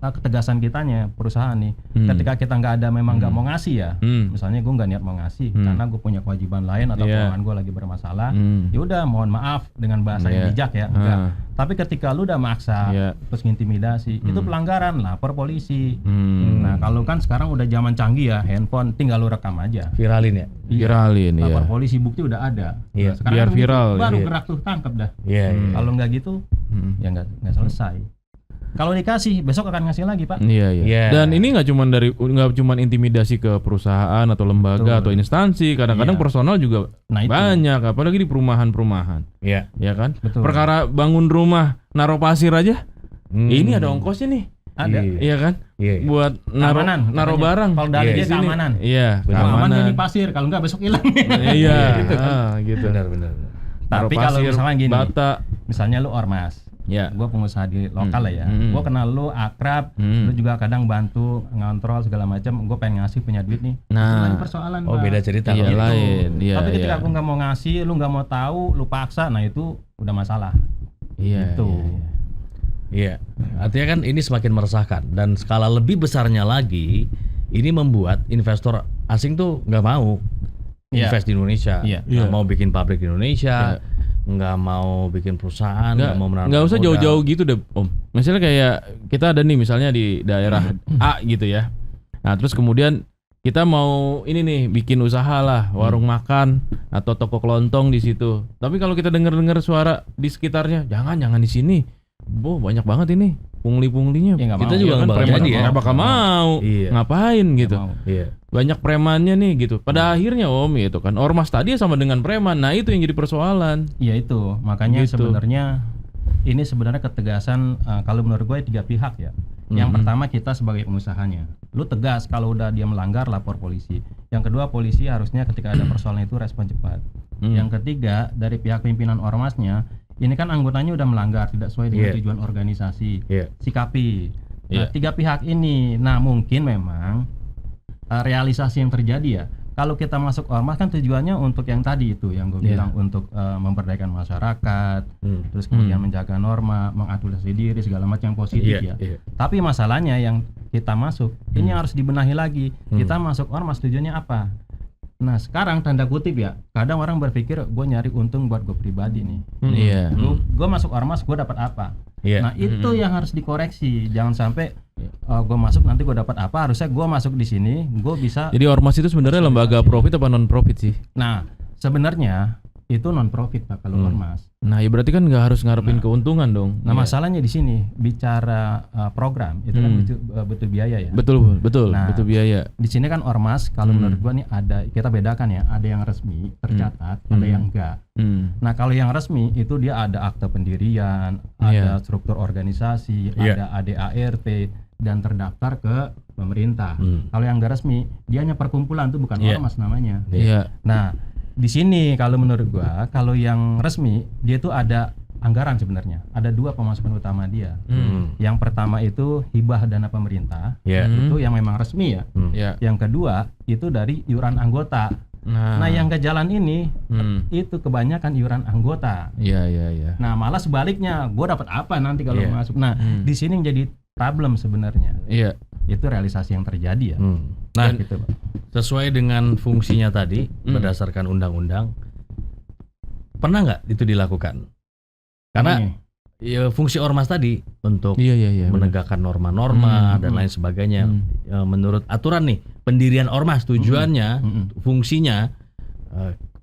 ketegasan kitanya perusahaan nih, ketika kita nggak ada memang nggak mau ngasih ya, misalnya gue nggak niat mau ngasih karena gue punya kewajiban lain atau keuangan gue lagi bermasalah, ya udah mohon maaf dengan bahasa yang bijak ya, enggak. Tapi ketika lu udah maksa terus ngintimidasi, itu pelanggaran, lapor polisi. Nah kalau kan sekarang udah zaman canggih ya, handphone tinggal lu rekam aja, viralin ya, lapor polisi, bukti udah ada. Iya. Nah, sekarang Biar kan viral, baru gerak tuh tangkap dah. Kalau nggak gitu, ya nggak selesai. Kalau dikasih besok akan ngasih lagi, Pak. Iya. Dan ini nggak cuma intimidasi ke perusahaan atau lembaga atau instansi, kadang-kadang personal juga banyak, apalagi di perumahan-perumahan. Iya kan? Betul. Perkara bangun rumah, naruh pasir aja, ini ada ongkosnya nih. Ada. Iya kan? Buat naruh barang. Kalau dari dia keamanan. Iya, keamanan jadi pasir, kalau nggak besok hilang. Iya. gitu. Benar. Tapi kalau misalnya gini, bata. misalnya lu ormas. Gue pengusaha di lokal lah ya. Gue kenal lu, akrab, lu juga kadang bantu ngontrol segala macam. Gue pengen ngasih, punya duit nih. Nah, persoalan. Beda cerita. Iya, lain. Tapi ketika aku nggak mau ngasih, lu nggak mau tahu, lu paksa, nah itu udah masalah. Iya. Gitu. Iya. Artinya kan ini semakin meresahkan, dan skala lebih besarnya lagi, ini membuat investor asing tuh nggak mau invest di Indonesia, nggak mau bikin pabrik di Indonesia. Nggak mau bikin perusahaan, nggak usah jauh-jauh gitu deh Om. Misalnya kayak kita ada nih misalnya di daerah A gitu ya. Nah terus kemudian kita mau ini nih bikin usaha lah, warung makan atau toko kelontong di situ. Tapi kalau kita dengar suara di sekitarnya, jangan di sini. Banyak banget ini pungli-punglinya. Kita juga nggak bakal jadi ya. Nggak bakal mau. Ngapain gitu. Banyak premannya nih gitu. Pada akhirnya Om gitu kan, ormas tadi sama dengan preman. Nah itu yang jadi persoalan. Iya itu. Makanya sebenarnya ini sebenarnya ketegasan kalau menurut gue 3 pihak ya. Yang pertama kita sebagai pengusahanya, lu tegas kalau udah dia melanggar lapor polisi. Yang kedua polisi harusnya ketika ada persoalan itu respon cepat. Yang ketiga dari pihak pimpinan ormasnya, ini kan anggotanya udah melanggar tidak sesuai dengan tujuan organisasi, sikapi. Nah 3 pihak ini, nah mungkin memang realisasi yang terjadi ya. Kalau kita masuk ormas kan tujuannya untuk yang tadi itu yang gue bilang, untuk memberdayakan masyarakat, terus kemudian menjaga norma, mengadaptasi diri segala macam yang positif ya. Tapi masalahnya yang kita masuk ini harus dibenahi lagi. Kita masuk ormas tujuannya apa? Nah sekarang tanda kutip ya, kadang orang berpikir gue nyari untung buat gue pribadi nih. Gue masuk ormas gue dapat apa? Nah itu yang harus dikoreksi. Jangan sampai gue masuk nanti gue dapat apa. Harusnya gue masuk di sini gue bisa. Jadi ormas itu sebenarnya lembaga profit apa non profit sih? Nah sebenarnya itu non profit Pak kalau ormas. Nah ya berarti kan nggak harus ngarepin keuntungan dong. Nah masalahnya di sini bicara program itu kan butuh biaya ya. Betul butuh biaya. Di sini kan ormas kalau menurut gua nih ada, kita bedakan ya, ada yang resmi tercatat, ada yang enggak. Nah kalau yang resmi itu dia ada akte pendirian, ada struktur organisasi, ada ADART dan terdaftar ke pemerintah. Kalau yang enggak resmi dia hanya perkumpulan, itu bukan ormas namanya. Nah di sini kalau menurut gua, kalau yang resmi dia tuh ada anggaran sebenarnya. Ada 2 pemasukan utama dia. Yang pertama itu hibah dana pemerintah, itu yang memang resmi ya. Yang kedua itu dari iuran anggota. Nah yang ke jalan ini itu kebanyakan iuran anggota. Nah malah sebaliknya, gua dapat apa nanti kalau masuk. Nah di sini yang jadi problem sebenarnya. Itu realisasi yang terjadi ya. Nah, gitu, Pak. Sesuai dengan fungsinya tadi berdasarkan undang-undang, pernah nggak itu dilakukan? Karena fungsi ormas tadi untuk menegakkan norma-norma dan lain sebagainya. Menurut aturan nih, pendirian ormas tujuannya, fungsinya,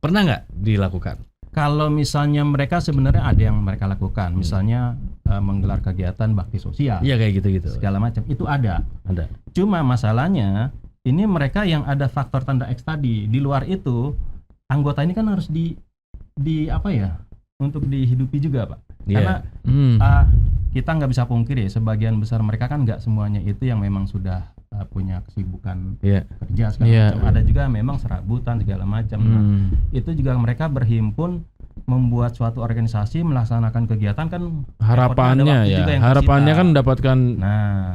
pernah nggak dilakukan? Kalau misalnya mereka sebenarnya ada yang mereka lakukan, misalnya menggelar kegiatan bakti sosial. Iya kayak gitu-gitu. Segala macam itu ada. Cuma masalahnya ini mereka yang ada faktor tanda X tadi. Di luar itu anggota ini kan harus di apa ya? Untuk dihidupi juga, Pak. Karena kita nggak bisa pungkiri ya, sebagian besar mereka kan nggak semuanya itu yang memang sudah punya kesibukan kerja segala macam. Ada juga memang serabutan segala macam. Nah, itu juga mereka berhimpun membuat suatu organisasi melaksanakan kegiatan kan harapannya kan mendapatkan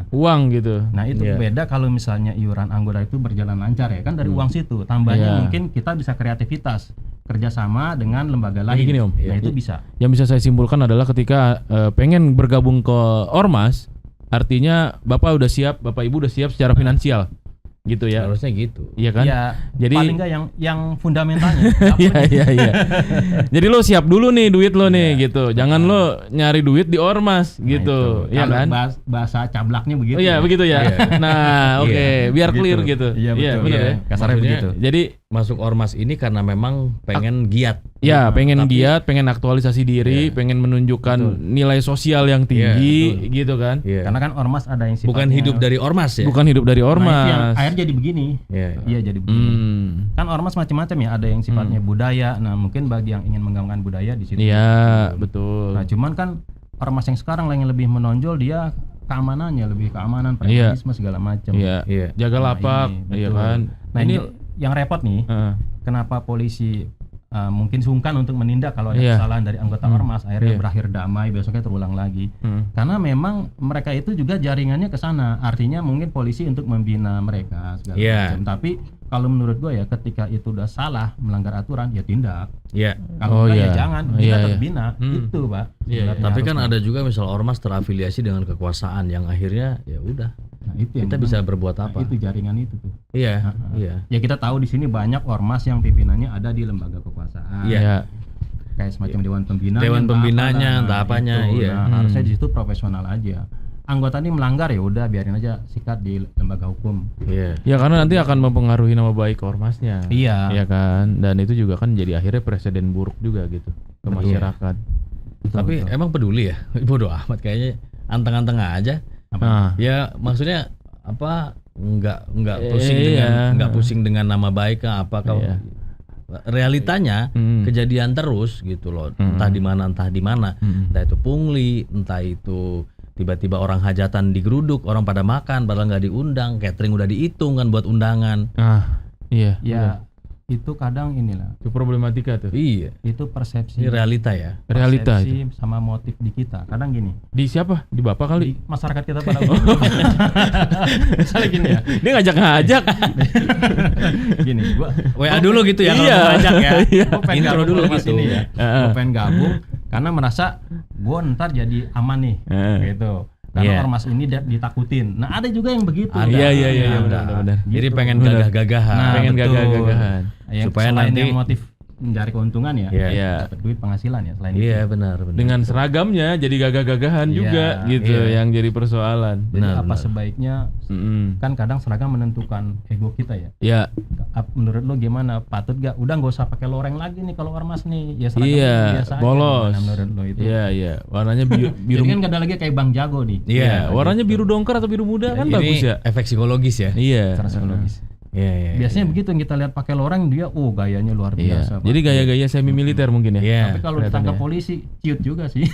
uang gitu. Nah itu beda kalau misalnya iuran anggota itu berjalan lancar ya kan dari uang situ. Tambahnya mungkin kita bisa kreativitas kerjasama dengan lembaga lain. Gini, Om. Nah itu bisa. Yang bisa saya simpulkan adalah ketika pengen bergabung ke ormas, artinya Bapak Ibu udah siap secara finansial. Gitu ya. Harusnya gitu. Iya kan? Ya, jadi paling enggak yang fundamentalnya. Iya. Jadi lo siap dulu nih duit lo nih gitu. Jangan lo nyari duit di ormas gitu. Iya kan? Bahasa cablaknya begitu. Oh iya, begitu ya. Nah, oke, biar clear gitu. Iya, betul. Benar ya. Kasarnya begitu. Jadi masuk ormas ini karena memang pengen giat. Ya, pengen giat, pengen aktualisasi diri, pengen menunjukkan nilai sosial yang tinggi gitu kan. Karena kan ormas ada yang sifatnya bukan hidup dari ormas ya. Bukan hidup dari ormas. Nah, yang akhirnya jadi begini. Iya, jadi begini. Kan ormas macam-macam ya, ada yang sifatnya budaya. Nah, mungkin bagi yang ingin mengembangkan budaya di situ. Iya, betul. Nah, cuman kan ormas yang sekarang yang lebih menonjol dia keamanannya, lebih keamanan, pragmatisme segala macam. Iya. Jaga lapak, iya kan. Nah, ini yang repot nih. Kenapa polisi mungkin sungkan untuk menindak kalau ada kesalahan dari anggota ormas, akhirnya berakhir damai, besoknya terulang lagi. Karena memang mereka itu juga jaringannya ke sana. Artinya mungkin polisi untuk membina mereka segala macam. Tapi kalau menurut gue ya ketika itu udah salah melanggar aturan ya tindak. Kalau enggak ya jangan, kita terbina. Itu, Pak. Tapi kan ada juga misal ormas terafiliasi dengan kekuasaan yang akhirnya ya udah. Nah, itu kita bisa berbuat apa? Itu jaringan itu tuh. Iya. Ya kita tahu di sini banyak ormas yang pimpinannya ada di lembaga kekuasaan. Kayak semacam dewan pembina. Dewan pembinanya, entah apanya. Harusnya di situ profesional aja. Anggota ini melanggar ya udah biarin aja sikat di lembaga hukum. Ya karena nanti akan mempengaruhi nama baik ormasnya. Iya kan. Dan itu juga kan jadi akhirnya presiden buruk juga gitu ke masyarakat. Tapi emang peduli ya? Bodoh amat kayaknya, anteng-anteng aja. Ya maksudnya apa nggak pusing pusing dengan nama baik apa kalau realitanya kejadian terus gitu loh, entah di mana entah itu pungli, entah itu tiba-tiba orang hajatan digeruduk, orang pada makan padahal nggak diundang, catering udah dihitung kan buat undangan. Itu kadang inilah. Itu problematika tuh. Iya. Itu persepsi. Ini realita ya. Realita persepsi itu. Sama motif di kita. Kadang gini. Di siapa? Di Bapak kali? Di masyarakat kita pada misalnya gini ya. Dia ngajak-ngajak. Gini, gua WA dulu gitu ya kalau ngajak ya. Intro dulu gitu. Sini ya. Gua pengen gabung karena merasa gua ntar jadi aman nih. Gitu. Karena ormas ini ditakutin. Nah ada juga yang begitu. Iya benar. Jadi pengen gagah-gagahan. Pengen gagah-gagahan. Supaya nanti yang motif mencari keuntungan ya, dapat duit penghasilan ya selain itu. Iya benar. Dengan seragamnya jadi gagah-gagahan juga gitu yang jadi persoalan. Jadi apa sebaiknya kan kadang seragam menentukan ego kita ya. Iya. Menurut lo gimana? Patut gak? Udah nggak usah pakai loreng lagi nih kalau ormas nih. Ya seragam biasa bolos. aja. Menurut lo itu. Iya. Warnanya biru. Jadi kan gak ada lagi kayak Bang Jago nih. Iya. Warnanya biru dongker atau biru muda kan bagus ya. Efek psikologis ya. Iya. Secara psikologis. Iya. Biasanya begitu yang kita lihat pakai loreng dia gayanya luar biasa. Jadi gaya-gaya semi militer mungkin ya. Tapi kalau ditangkap polisi ciut juga sih.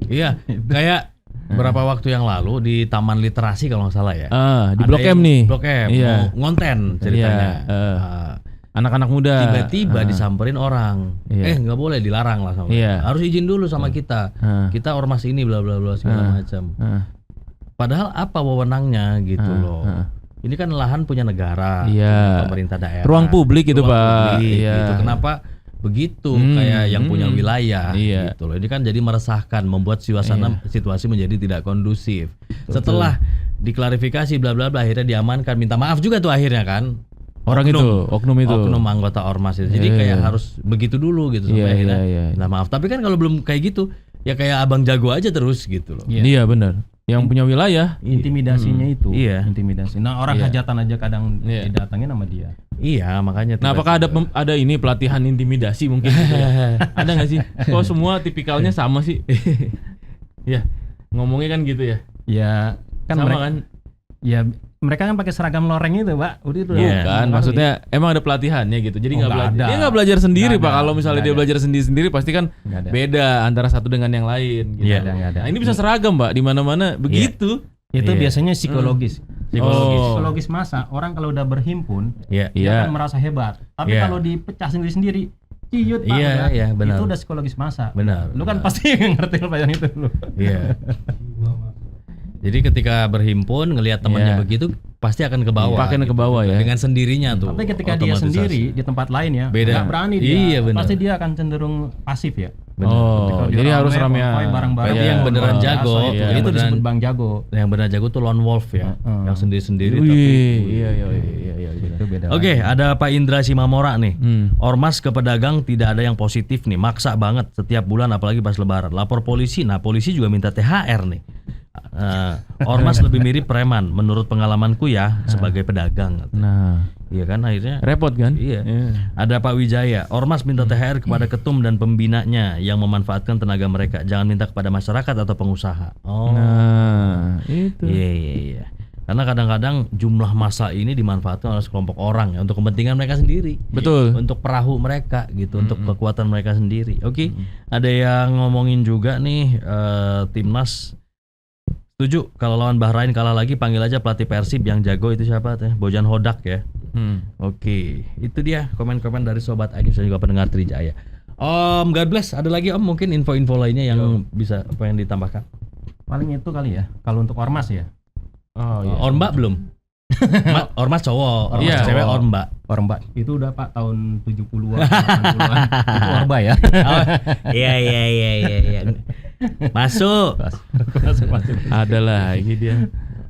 Iya. Kayak berapa waktu yang lalu di Taman Literasi kalau nggak salah ya. Di Blok M nih. Blok M. Mau ngonten ceritanya. Anak-anak muda. Tiba-tiba disamperin orang. Nggak boleh, dilarang lah sama. Harus izin dulu sama kita. Kita ormas ini bla bla bla segala macam. Padahal apa wewenangnya gitu loh. Ini kan lahan punya negara, pemerintah daerah. Ruang publik itu, Pak. Gitu. Kenapa begitu kayak yang punya wilayah gitu loh. Ini kan jadi meresahkan, membuat situasi menjadi tidak kondusif. Setelah diklarifikasi bla bla bla akhirnya diamankan, minta maaf juga tuh akhirnya kan. Oknum anggota ormas itu. Jadi kayak harus begitu dulu gitu sampai akhirnya minta maaf. Tapi kan kalau belum kayak gitu ya kayak Abang Jago aja terus gitu loh. Iya benar. Yang punya wilayah intimidasinya itu. Intimidasi. Nah, orang hajatan aja kadang didatangin sama dia. Iya, makanya. Nah, apakah ada ini pelatihan intimidasi mungkin gitu ya? Ada nggak sih? Kok semua tipikalnya sama sih? Ya, ngomongnya kan gitu ya. Ya kan Sama mereka, kan? ya mereka kan pakai seragam loreng itu, Pak. Udah itu. Bukan, maksudnya emang ada pelatihannya gitu. Jadi nggak belajar. ada. Dia nggak belajar sendiri, Nggak Pak. ada, Kalau misalnya nggak dia ada. belajar sendiri pasti kan Nggak ada. beda antara satu dengan yang lain. Gitu. Iya. Nggak ada. Nah, ini bisa seragam, Pak. Di mana-mana begitu. Itu Iya. biasanya psikologis. Psikologis. Psikologis masa orang kalau udah berhimpun Iya. dia Iya. akan merasa hebat. Tapi Iya. kalau dipecah sendiri-sendiri, ciut Pak. Iya, udah. iya, benar. Itu udah psikologis masa. Benar. Lu kan benar. pasti ngerti apa yang itu lu. Iya. Jadi ketika berhimpun ngelihat temannya Iya. begitu pasti akan ke bawah. Pakai ke bawah ya. Dengan sendirinya tuh. Tapi ketika dia otomatisasi. sendiri di tempat lain ya, Beda. nggak berani dia. Iya, benar. Pasti dia akan cenderung pasif ya. Benar. Oh, Ketika dia jadi harus rame, ramean. konvoy bareng-bareng. Berarti yang beneran Wah, jago, asal iya. itu Beneran- disebut Bang Jago. Yang benar jago tuh lone wolf ya. Yang sendiri-sendiri tapi. Iya. Itu beda. Oke, ada Pak Indra Simamora nih. Hmm. Ormas ke pedagang tidak ada yang positif nih, maksa banget setiap bulan apalagi pas lebaran. Lapor polisi, nah polisi juga minta THR nih. Ormas lebih mirip preman menurut pengalamanku ya sebagai pedagang. Nah, Iya kan akhirnya. repot kan? Iya. Ada Pak Wijaya, Ormas minta THR kepada ketum dan pembinanya yang memanfaatkan tenaga mereka. Jangan minta kepada masyarakat atau pengusaha. Oh. Nah, itu. Iya. Karena kadang-kadang jumlah massa ini dimanfaatkan oleh sekelompok orang ya untuk kepentingan mereka sendiri. Betul. Untuk perahu mereka gitu, untuk kekuatan mereka sendiri. Oke. Ada yang ngomongin juga nih timnas setuju kalau lawan Bahrain kalah lagi panggil aja pelatih Persib yang jago itu siapa teh? Bojan Hodak ya. Oke, itu dia komen-komen dari sobat Agnes dan juga pendengar Trijaya. Om God bless, ada lagi Om mungkin info-info lainnya yang bisa pengen ditambahkan? Paling itu kali ya. Kalau untuk ormas ya. Oh iya. Ormbak belum? Ormas cowok, ormas Iya. cewek Ormbak. Orba itu udah Pak tahun 70-an, 80-an. Itu Orba ya. Oh, iya. Masuk. Ada lagi dia.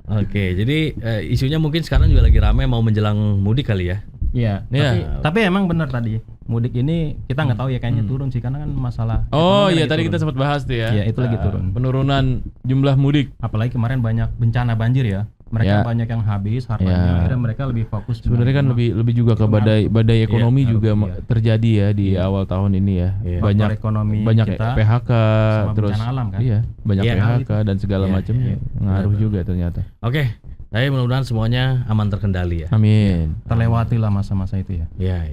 Oke, jadi isunya mungkin sekarang juga lagi ramai mau menjelang mudik kali ya. Iya, Iya. tapi emang benar tadi mudik ini kita nggak tahu ya kayaknya turun sih karena kan masalah. Oh ekonomi iya, lagi tadi turun. kita sempat bahas tuh ya. Iya, itu lagi turun. Penurunan jumlah mudik. Apalagi kemarin banyak bencana banjir ya. Mereka Ya. banyak yang habis hartanya. Ya. Akhirnya mereka lebih fokus. Sebenarnya kan dengan lebih juga ke badai ekonomi Iya, juga iya. terjadi ya di awal tahun ini ya. Iya. faktor Banyak ekonomi banyak kita PHK sama terus bencana alam kan. iya, banyak Iya. PHK dan segala Iya, macamnya iya. ngaruh Benar. juga ternyata. Oke, tapi mudah-mudahan semuanya aman terkendali ya. Amin. terlewati lah masa-masa itu ya. Iya.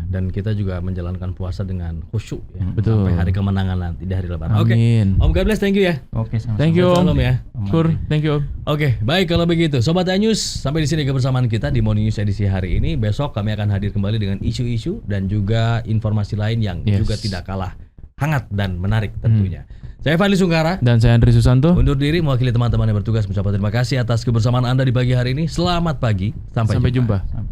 Dan kita juga menjalankan puasa dengan khusyuk ya. Betul. Sampai hari kemenangan nanti di hari lebaran. Oke. Amin. Om God bless, thank you ya. Oke, sama-sama. Thank you Om. Salam ya. Kur, thank you Om. Oke, baik kalau begitu. Sobat News, sampai di sini kebersamaan kita di Morning News edisi hari ini. Besok kami akan hadir kembali dengan isu-isu dan juga informasi lain yang Yes. juga tidak kalah hangat dan menarik tentunya. Saya Fadli Sunggara. Dan saya Andri Susanto. Undur diri mewakili teman-teman yang bertugas mengucapkan terima kasih atas kebersamaan Anda di pagi hari ini. Selamat pagi. Sampai Sampai jumpa. jumpa.